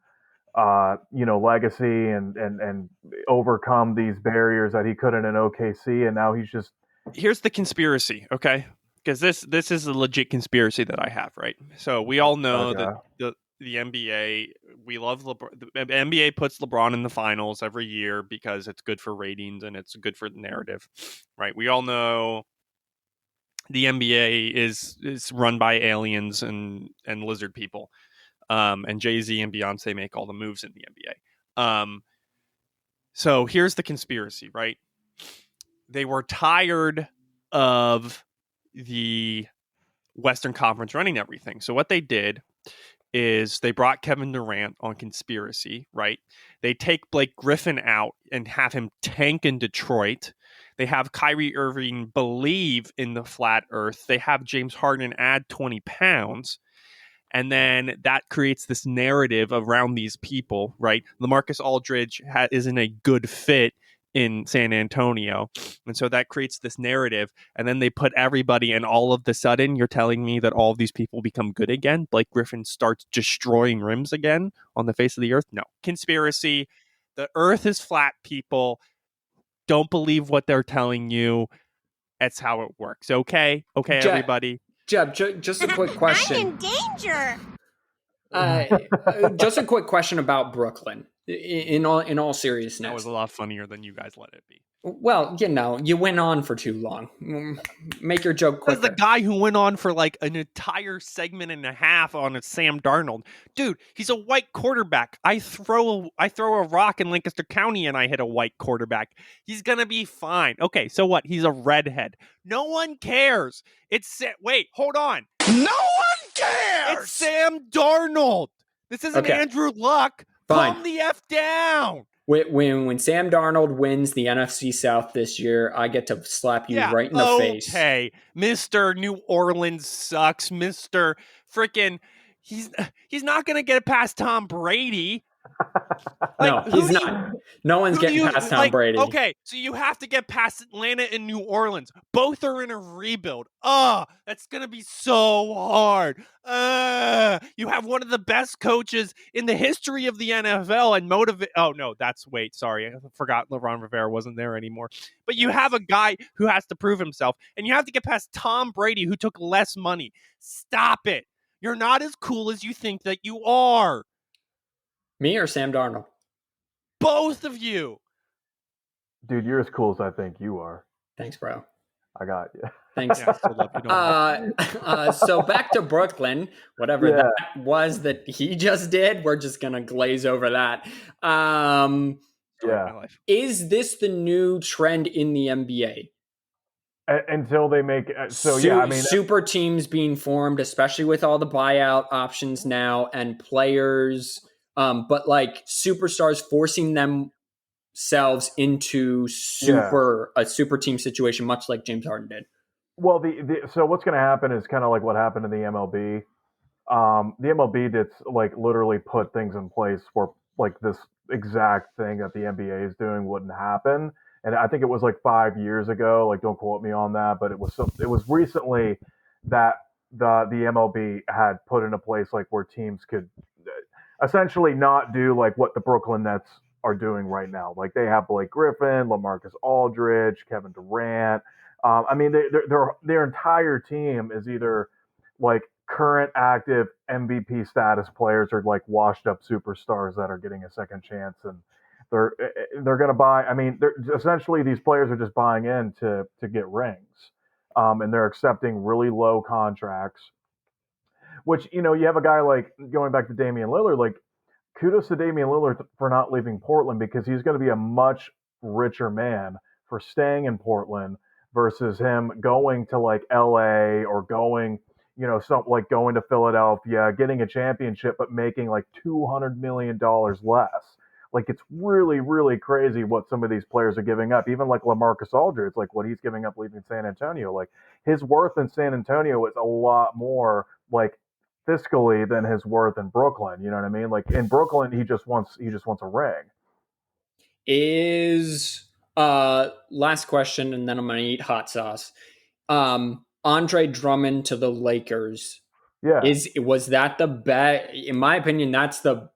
legacy and overcome these barriers that he couldn't in OKC. And now he's just. Here's the conspiracy, okay? Because this is a legit conspiracy that I have, right? So we all know that the NBA, we love LeBron. The NBA puts LeBron in the finals every year because it's good for ratings and it's good for the narrative, right? We all know. The NBA is run by aliens and lizard people, and Jay-Z and Beyonce make all the moves in the NBA. So here's the conspiracy, right? They were tired of the Western Conference running everything. So what they did is they brought Kevin Durant on conspiracy, right? They take Blake Griffin out and have him tank in Detroit. They have Kyrie Irving believe in the flat earth. They have James Harden add 20 pounds. And then that creates this narrative around these people, right? LaMarcus Aldridge isn't a good fit in San Antonio. And so that creates this narrative. And then they put everybody, and all of the sudden, you're telling me that all of these people become good again? Blake Griffin starts destroying rims again on the face of the earth? No. Conspiracy. The earth is flat, people. Don't believe what they're telling you. That's how it works. Okay, everybody. Jeb, just a quick question. I'm in danger. Just a quick question about Brooklyn. In all seriousness, That was a lot funnier than you guys let it be. Well, you went on for too long. Make your joke quicker. That's the guy who went on for like an entire segment and a half on a Sam Darnold. Dude, he's a white quarterback. I throw a rock in Lancaster County and I hit a white quarterback. He's gonna be fine. Okay, so what? He's a redhead. No one cares. Wait, hold on. No one cares! It's Sam Darnold. This isn't Andrew Luck. Fine. Calm the F down. When Sam Darnold wins the NFC South this year, I get to slap you right in the face. Okay, Mr. New Orleans sucks. Mr. Frickin' he's not gonna get past Tom Brady. No, he's not. No one's getting past Tom Brady. Okay, so you have to get past Atlanta and New Orleans. Both are in a rebuild. That's going to be so hard. You have one of the best coaches in the history of the NFL and motivate. Oh, no, sorry. I forgot Ron Rivera wasn't there anymore. But you have a guy who has to prove himself, and you have to get past Tom Brady, who took less money. Stop it. You're not as cool as you think that you are. Me or Sam Darnold? Both of you. Dude, you're as cool as I think you are. Thanks, bro. I got you. Thanks. Yeah, I still love you. So back to Brooklyn, whatever that was that he just did, we're just going to glaze over that. Is this the new trend in the NBA? Until they make super teams being formed, especially with all the buyout options now and players, but like superstars forcing themselves into a super team situation, much like James Harden did. Well, so what's going to happen is kind of like what happened in the MLB. The MLB did like literally put things in place where like this exact thing that the NBA is doing wouldn't happen. And I think it was like 5 years ago. Like, don't quote me on that, but it was recently that the MLB had put into place like where teams could essentially not do like what the Brooklyn Nets are doing right now. Like they have Blake Griffin, LaMarcus Aldridge, Kevin Durant. I mean, their entire team is either like current active MVP status players or like washed up superstars that are getting a second chance, and they're going to buy. I mean, essentially these players are just buying in to get rings, and they're accepting really low contracts. Which you have a guy like going back to Damian Lillard. Like, kudos to Damian Lillard for not leaving Portland because he's going to be a much richer man for staying in Portland versus him going to like LA or going, something like going to Philadelphia, getting a championship, but making like $200 million less. Like, it's really, really crazy what some of these players are giving up. Even like LaMarcus Aldridge, like what he's giving up leaving San Antonio. Like his worth in San Antonio is a lot more like fiscally than his worth in Brooklyn. You know what I mean? Like in Brooklyn, he just wants a ring. Last question, and then I'm gonna eat hot sauce. Andre Drummond to the Lakers. Yeah. Was that the best? In my opinion, that's the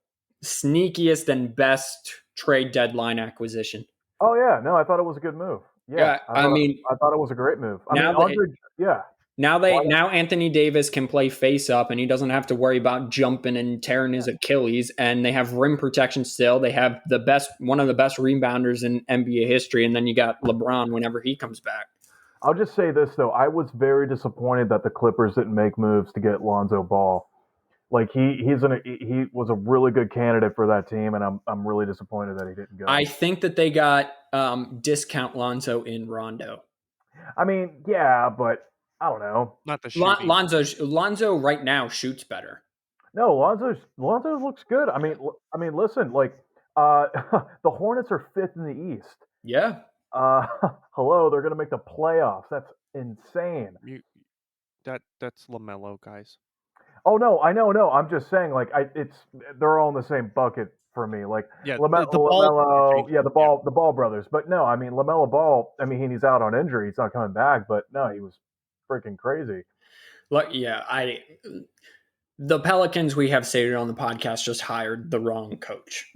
sneakiest and best trade deadline acquisition. Oh yeah, no, I thought it was a good move. Yeah, I thought it was a great move. Now Anthony Davis can play face up, and he doesn't have to worry about jumping and tearing his Achilles. And they have rim protection still. They have one of the best rebounders in NBA history. And then you got LeBron whenever he comes back. I'll just say this though: I was very disappointed that the Clippers didn't make moves to get Lonzo Ball. Like he was a really good candidate for that team, and I'm really disappointed that he didn't go. I think that they got discount Lonzo in Rondo. I mean, yeah, but I don't know. Not the shooting. Lonzo right now shoots better. No, Lonzo looks good. I mean, listen, like the Hornets are 5th in the East. Yeah. Hello, they're going to make the playoffs. That's insane. That's LaMelo, guys. Oh no, I know. No, I'm just saying, like, they're all in the same bucket for me. Like, yeah, LaMelo, the Ball brothers. But no, I mean, LaMelo Ball. I mean, he's out on injury; he's not coming back. But no, he was freaking crazy. Look, yeah, the Pelicans, we have stated on the podcast, just hired the wrong coach.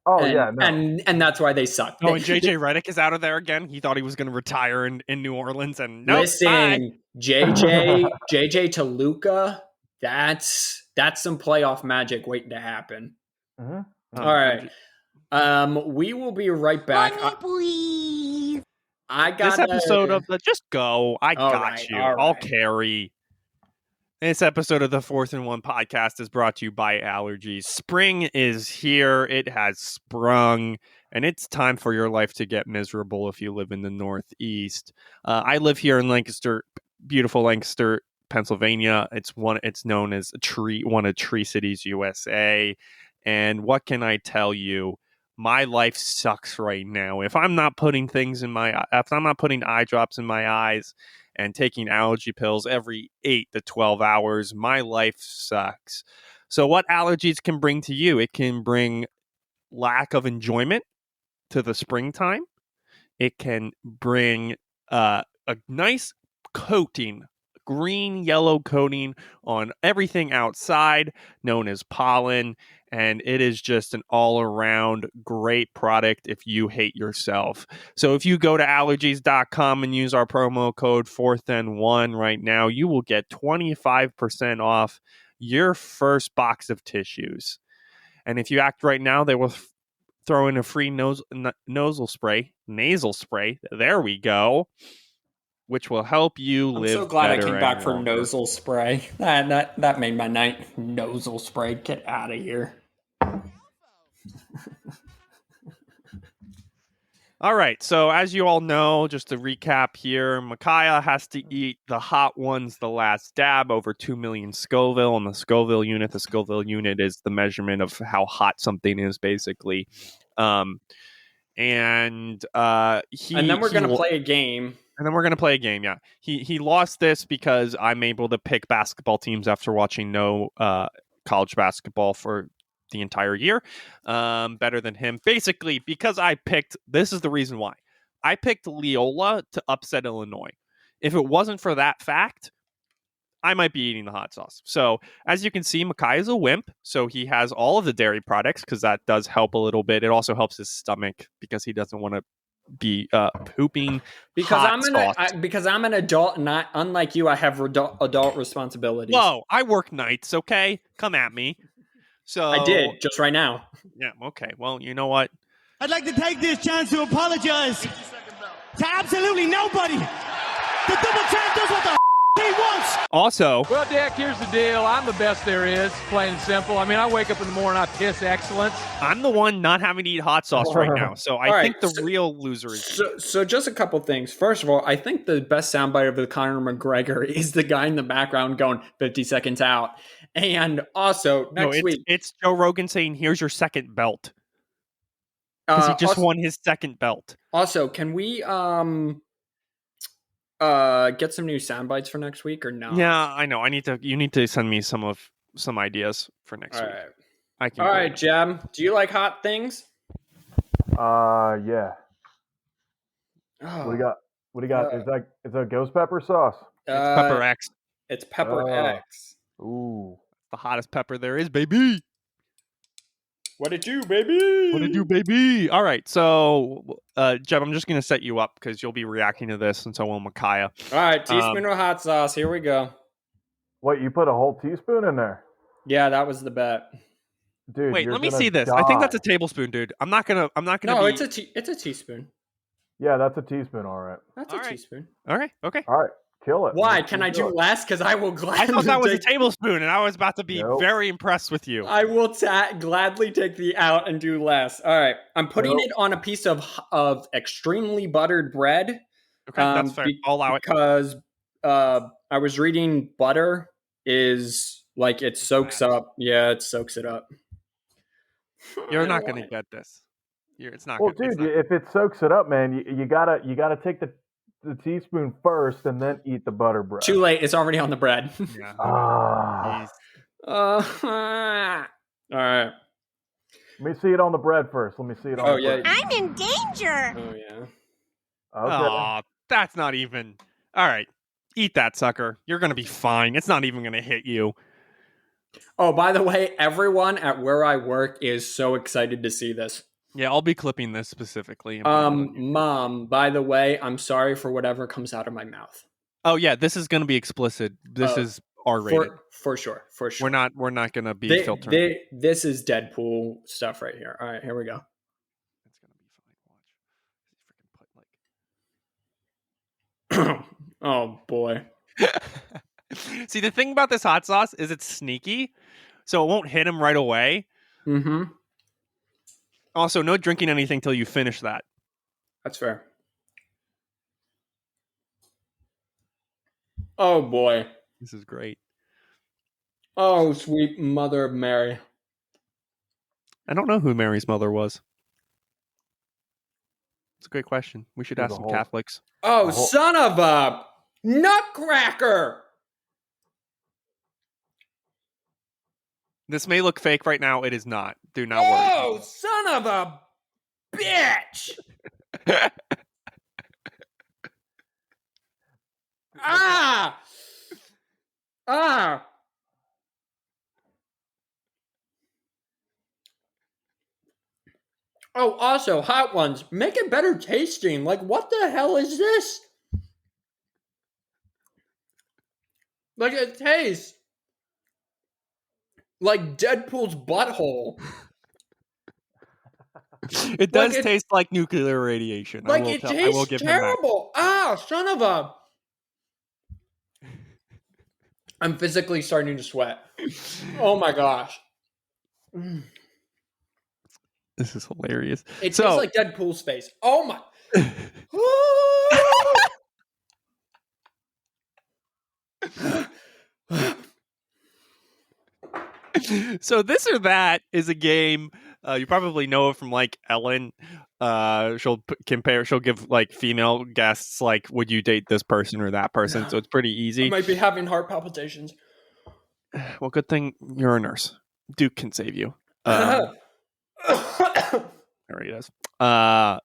And that's why they suck. Oh, and JJ Redick is out of there again. He thought he was going to retire in New Orleans, and no. Listen, JJ to Luka. That's some playoff magic waiting to happen. Mm-hmm. All right. We will be right back. Money, please. I got this episode of the Just Go. I got you. All right. I'll carry. This episode of the 4th and 1 podcast is brought to you by Allergies. Spring is here. It has sprung, and it's time for your life to get miserable if you live in the Northeast. I live here in Lancaster, beautiful Lancaster, Pennsylvania. It's known as one of Tree Cities, USA. And what can I tell you? My life sucks right now. If I'm not putting eye drops in my eyes and taking allergy pills every 8 to 12 hours, my life sucks. So what allergies can bring to you? It can bring lack of enjoyment to the springtime. It can bring a nice coating, green, yellow coating on everything outside, known as pollen. And it is just an all-around great product if you hate yourself. So if you go to allergies.com and use our promo code 4th&1 right now, you will get 25% off your first box of tissues. And if you act right now, they will throw in a free nasal spray. There we go. Which will help you live. I'm so glad I better came and back for longer. nasal spray. That made my night. Nasal spray. Get out of here. All right. So as you all know, just to recap here, Micaiah has to eat the hot ones, the last dab, over 2 million Scoville on the Scoville unit. The Scoville unit is the measurement of how hot something is, basically. And then we're going to play a game. And then we're going to play a game, yeah. He lost this because I'm able to pick basketball teams after watching no college basketball for the entire year. Better than him. Basically, because this is the reason why. I picked Loyola to upset Illinois. If it wasn't for that fact, I might be eating the hot sauce. So, as you can see, Micaiah is a wimp. So, he has all of the dairy products because that does help a little bit. It also helps his stomach because he doesn't want to be pooping because hot because I'm an adult, not unlike you. I have adult responsibilities. Whoa, I work nights. Okay, come at me. So I did just right now. Yeah. Okay. Well, you know what? I'd like to take this chance to apologize to absolutely nobody. The double champ does what the he wants. Also, well, Dick, here's the deal. I'm the best there is, plain and simple. I mean, I wake up in the morning, I piss excellence. I'm the one not having to eat hot sauce right now. So I think the real loser is So just a couple things. First of all, I think the best soundbite of the Conor McGregor is the guy in the background going 50 seconds out. And also, next week. It's Joe Rogan saying, here's your second belt. Because he just won his second belt. Also, can we get some new sound bites for next week or no? Yeah, I know. You need to send me some ideas for next week. Right. All right, Jeb. Do you like hot things? Yeah. Oh. What do you got? Is that ghost pepper sauce? It's Pepper X. It's Pepper X. Ooh. The hottest pepper there is, baby. What it do, baby? All right, so Jeb, I'm just going to set you up because you'll be reacting to this, and so will Micaiah. All right, teaspoon of hot sauce. Here we go. What, you put a whole teaspoon in there? Yeah, that was the bet. Dude, wait, let me see this. I think that's a tablespoon, dude. I'm not gonna. No, it's a teaspoon. Yeah, that's a teaspoon. All right. That's a teaspoon. All right. Okay. All right. Kill it. Why? Can I do less? Because I will gladly. I thought that was a tablespoon, and I was about to be very impressed with you. I will gladly take the out and do less. All right, I'm putting it on a piece of extremely buttered bread. Okay, that's fair. I'll allow it. Because I was reading butter is like it soaks up. Yeah, it soaks it up. You're not going to get this. It's not. Well, dude, if it soaks it up, man, you gotta take the teaspoon first and then eat the butter bread. Too late. It's already on the bread. Yeah. All right. Let me see it on the bread first. Let me see it on the bread. I'm in danger. Oh, yeah. Okay. Oh, that's not even... All right. Eat that, sucker. You're going to be fine. It's not even going to hit you. Oh, by the way, everyone at where I work is so excited to see this. Yeah, I'll be clipping this specifically. Mom, by the way, I'm sorry for whatever comes out of my mouth. Oh yeah, this is going to be explicit. This is R-rated. For sure. We're not going to be filtering. This is Deadpool stuff right here. All right, here we go. It's going to be fine. Watch. Oh boy. See, the thing about this hot sauce is it's sneaky, so it won't hit him right away. Mm-hmm. Also, no drinking anything till you finish that. That's fair. Oh, boy. This is great. Oh, sweet mother of Mary. I don't know who Mary's mother was. It's a great question. We should ask some Catholics. Oh, son of a nutcracker! This may look fake right now. It is not. Do not worry. Oh, son of a bitch! Ah! Oh, also, hot ones. Make it better tasting. Like, what the hell is this? Like, it tastes like Deadpool's butthole. It does taste like nuclear radiation. Like, I will give terrible. Son of a... I'm physically starting to sweat. Oh my gosh. This is hilarious. It tastes like Deadpool's face. Oh my... So This or That is a game you probably know it from like Ellen. She'll give like female guests like, would you date this person or that person? So it's pretty easy. I might be having heart palpitations. Well, good thing you're a nurse. Duke can save you. There he is.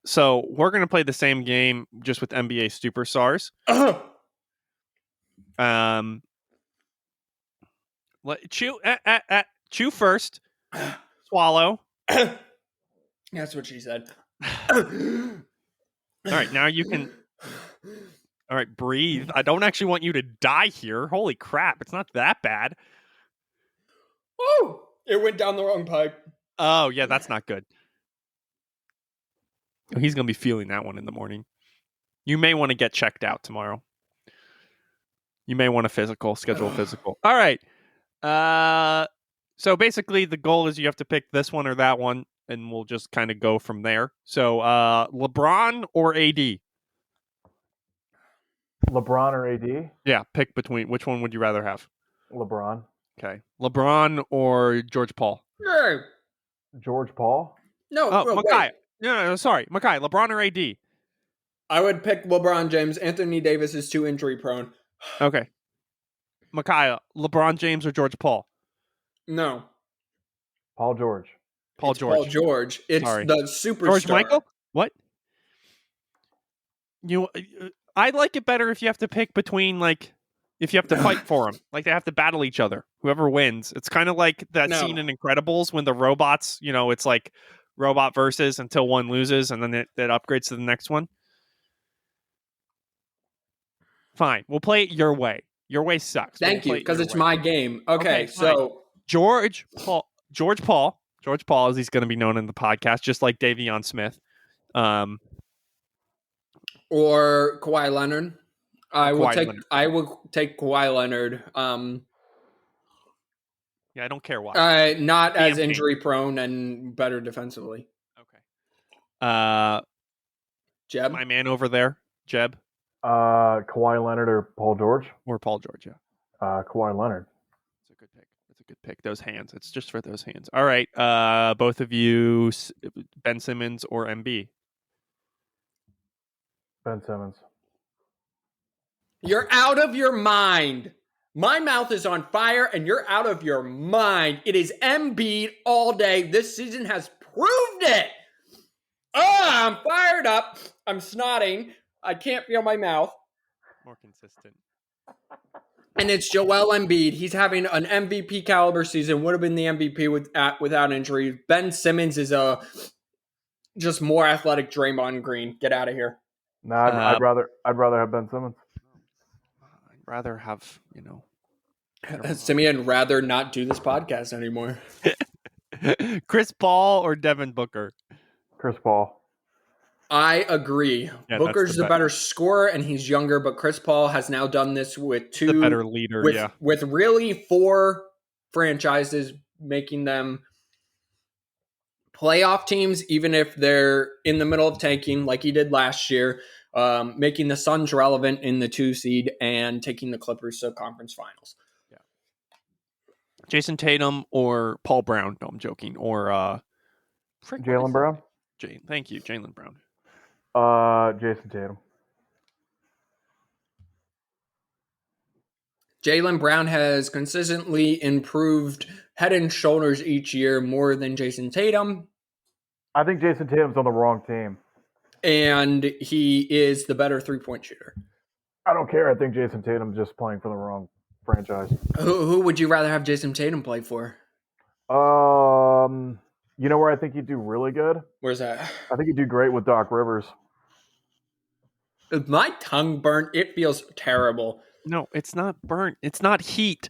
So we're gonna play the same game just with NBA superstars. Chew first. Swallow. That's what she said. All right, now you can. All right, breathe. I don't actually want you to die here. Holy crap! It's not that bad. Oh, it went down the wrong pipe. Oh yeah, that's not good. He's gonna be feeling that one in the morning. You may want to get checked out tomorrow. You may want a schedule a physical. All right. So basically the goal is you have to pick this one or that one, and we'll just kind of go from there. So LeBron or AD? LeBron or AD? Yeah, pick between. Which one would you rather have? LeBron. Okay. LeBron or George Paul? No. George Paul? No. Oh, Micaiah. No, sorry. Micaiah, LeBron or AD? I would pick LeBron James. Anthony Davis is too injury prone. Okay. Micaiah, LeBron James or George Paul? No. Paul George. Paul George. It's sorry. the superstar. George Michael? What? I like it better if you have to pick between, like, if you have to fight for them. Like, they have to battle each other. Whoever wins. It's kind of like that scene in Incredibles when the robots, it's like robot versus until one loses, and then it upgrades to the next one. Fine. We'll play it your way. Your way sucks. Thank you, because it's my game. Okay, so George Paul, as he's going to be known in the podcast, just like Davion Smith. Or Kawhi Leonard. I will take Kawhi Leonard. Yeah, I don't care why. Not as injury prone and better defensively. Okay. Jeb, my man over there, Jeb. Kawhi Leonard or Paul George? Or Paul George, yeah. Kawhi Leonard. That's a good pick. Those hands. It's just for those hands. All right. Both of you, Ben Simmons or MB? Ben Simmons. You're out of your mind. My mouth is on fire and you're out of your mind. It is Embiid all day. This season has proved it. Oh, I'm fired up. I'm snotting. I can't feel my mouth. More consistent. And it's Joel Embiid. He's having an MVP caliber season. Would have been the MVP without injury. Ben Simmons is just more athletic Draymond Green. Get out of here. No, I'd rather have Ben Simmons. I'd rather have, Simeon rather not do this podcast anymore. Chris Paul or Devin Booker? Chris Paul. I agree. Yeah, Booker's the better scorer and he's younger, but Chris Paul has now done this with two. The better leader, with really 4 franchises, making them playoff teams, even if they're in the middle of tanking, like he did last year, making the Suns relevant in the 2 seed and taking the Clippers to conference finals. Yeah. Jason Tatum or Paul Brown? No, I'm joking. Or Jaylen Brown. Thank you, Jaylen Brown. Jason Tatum. Jaylen Brown has consistently improved head and shoulders each year more than Jason Tatum. I think Jason Tatum's on the wrong team. And he is the better three-point shooter. I don't care. I think Jason Tatum's just playing for the wrong franchise. Who would you rather have Jason Tatum play for? You know where I think he'd do really good? Where's that? I think he'd do great with Doc Rivers. My tongue burnt. It feels terrible. No, it's not burnt. It's not heat.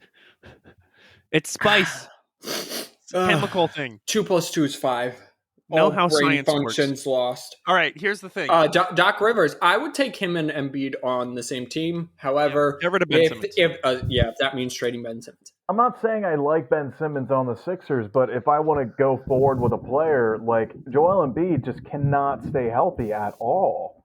It's spice. It's a chemical thing. 2 + 2 is 5. Know All how brain science functions works. Lost. All right, here's the thing. Doc Rivers, I would take him and Embiid on the same team. However, get rid of Ben Simmons. If that means trading Ben Simmons. I'm not saying I like Ben Simmons on the Sixers, but if I want to go forward with a player, like Joel Embiid just cannot stay healthy at all.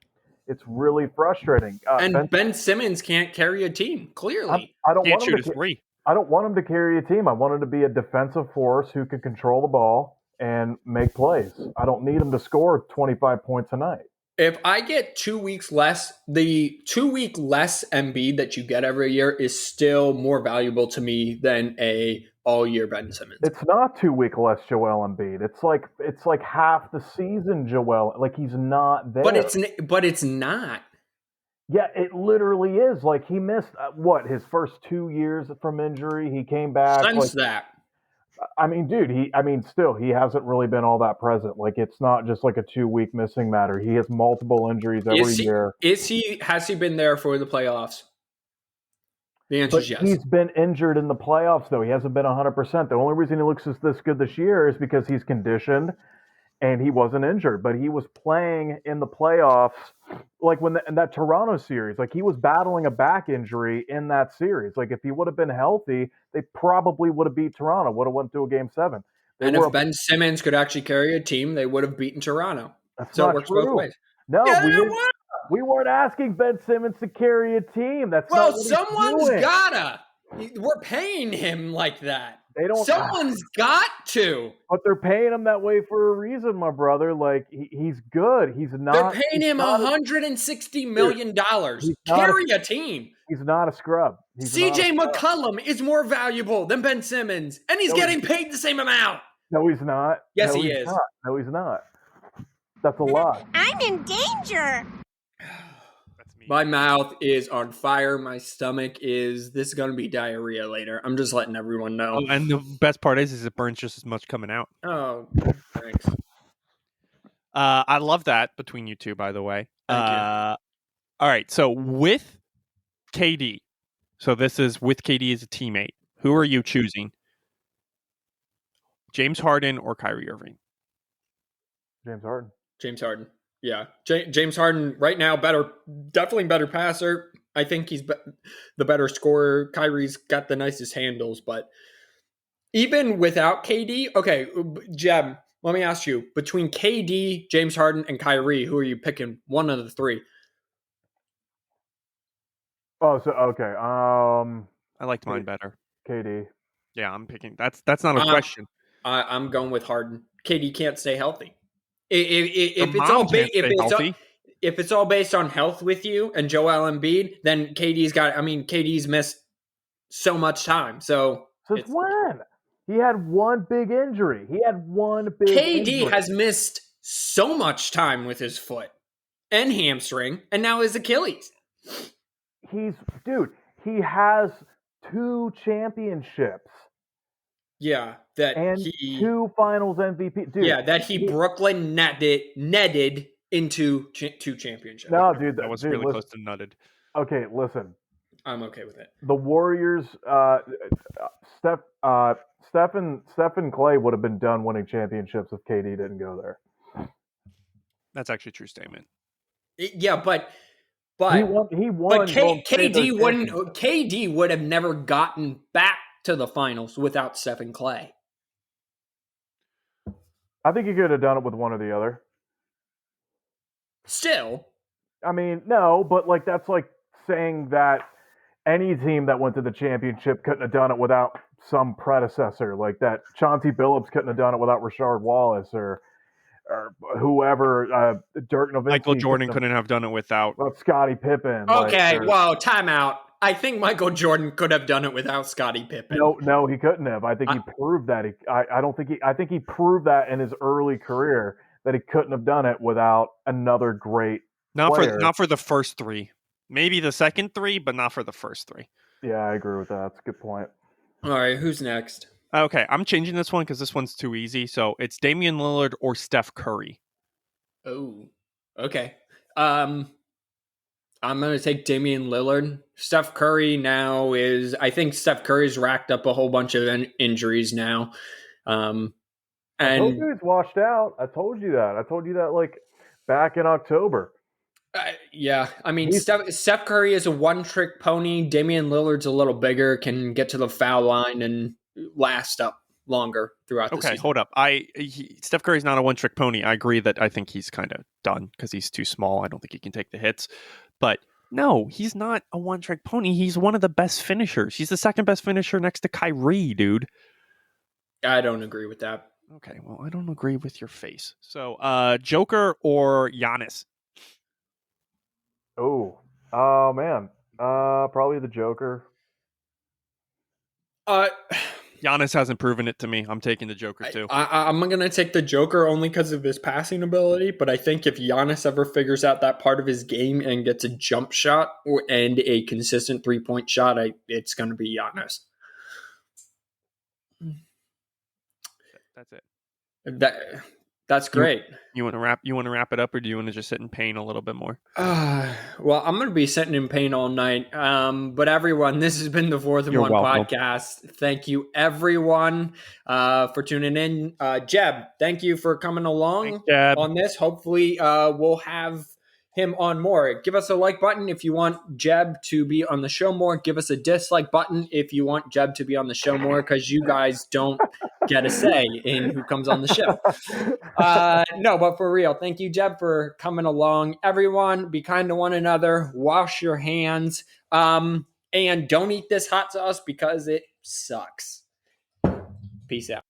It's really frustrating. And Ben Simmons can't carry a team, clearly. I don't Can't want him shoot to a three. I don't want him to carry a team. I want him to be a defensive force who can control the ball and make plays. I don't need him to score 25 points a night. If I get 2 weeks less, the 2-week less Embiid that you get every year is still more valuable to me than a all-year Ben Simmons. It's not 2 week less Joel Embiid. It's like half the season Joel. Like he's not there. But it's not. Yeah, it literally is. Like he missed his first 2 years from injury. He came back. Since that. I mean, dude, he hasn't really been all that present. Like it's not just like a 2 week missing matter. He has multiple injuries every year. Has he been there for the playoffs? The answer is yes. He's been injured in the playoffs, though. He hasn't been 100%. The only reason he looks this good this year is because he's conditioned and he wasn't injured. But he was playing in the playoffs, like in that Toronto series. Like he was battling a back injury in that series. Like if he would have been healthy, they probably would have beat Toronto, would have went to a Game 7. And if Ben Simmons could actually carry a team, they would have beaten Toronto. That's so not it works true. both ways. No, we weren't asking Ben Simmons to carry a team. Someone's gotta. We're paying him like that. Someone's got to. But they're paying him that way for a reason, my brother. Like he's good. He's not. They're paying him $160 million. Carry a team. He's not a scrub. CJ McCollum is more valuable than Ben Simmons, and he's getting paid the same amount. No, he's not. Yes, he is. No, he's not. That's a lie. I'm in danger. My mouth is on fire. My stomach is. This is going to be diarrhea later. I'm just letting everyone know. Oh, and the best part is it burns just as much coming out. Oh, thanks. I love that between you two, by the way. Thank you. All right, so with KD, so this is with KD as a teammate. Who are you choosing? James Harden or Kyrie Irving? James Harden. James Harden. Yeah. James Harden right now, definitely better passer. I think he's the better scorer. Kyrie's got the nicest handles, but even without KD, okay, Jeb, let me ask you, between KD, James Harden, and Kyrie, who are you picking? One of the three. Oh, so okay. I liked mine better. KD. Yeah, I'm picking. That's not a question. I'm going with Harden. KD can't stay healthy. If it's all based on health with you and Joel Embiid, then KD's missed so much time. So since when? He had one big injury. KD has missed so much time with his foot and hamstring, and now his Achilles. He has 2 championships. Yeah, he 2 Finals MVP. Dude, yeah, that he Brooklyn netted into 2 championships. No, dude, that was really close to nutted. Okay, listen. I'm okay with it. The Warriors, Steph and Clay would have been done winning championships if KD didn't go there. That's actually a true statement. Yeah, but he won. But KD would have never gotten back to the finals without Steph and Clay. I think he could have done it with one or the other. Still. I mean, no, but like that's like saying that any team that went to the championship couldn't have done it without some predecessor. Like that Chauncey Billups couldn't have done it without Rashard Wallace or whoever. Dirk Nowitzki. Michael Jordan couldn't have done it without Scottie Pippen. Okay, whoa, time out. I think Michael Jordan could have done it without Scottie Pippen. No, he couldn't have. I think he proved that. I think he proved that in his early career that he couldn't have done it without another great player. Not for the first three. Maybe the second three, but not for the first three. Yeah, I agree with that. That's a good point. All right, who's next? Okay, I'm changing this one because this one's too easy. So it's Damian Lillard or Steph Curry. Oh, okay. I'm going to take Damian Lillard. Steph Curry now I think Steph Curry's racked up a whole bunch of injuries now. I told you he's washed out. I told you that like back in October. Yeah, I mean, Steph Curry is a one-trick pony. Damian Lillard's a little bigger, can get to the foul line and last up longer throughout the season. Okay, hold up. Steph Curry's not a one-trick pony. I agree that I think he's kind of done because he's too small. I don't think he can take the hits. But no, he's not a one-trick pony. He's one of the best finishers. He's the second best finisher next to Kyrie, dude. I don't agree with that. Okay, well, I don't agree with your face. So, Joker or Giannis? Oh man. Probably the Joker. Giannis hasn't proven it to me. I'm taking the Joker too. I'm going to take the Joker only because of his passing ability, but I think if Giannis ever figures out that part of his game and gets a jump shot and a consistent three-point shot, it's going to be Giannis. That's it. That's great. You want to wrap it up, or do you want to just sit in pain a little bit more? Well, I'm going to be sitting in pain all night. But everyone, this has been the 4th and 1 podcast. Thank you, everyone, for tuning in. Jeb, thank you for coming along on this. Hopefully, we'll have him on more. Give us a like button if you want Jeb to be on the show more. Give us a dislike button if you want Jeb to be on the show more, because you guys don't get a say in who comes on the show. No, but for real, thank you, Jeb, for coming along. Everyone, be kind to one another. Wash your hands. And don't eat this hot sauce because it sucks. Peace out.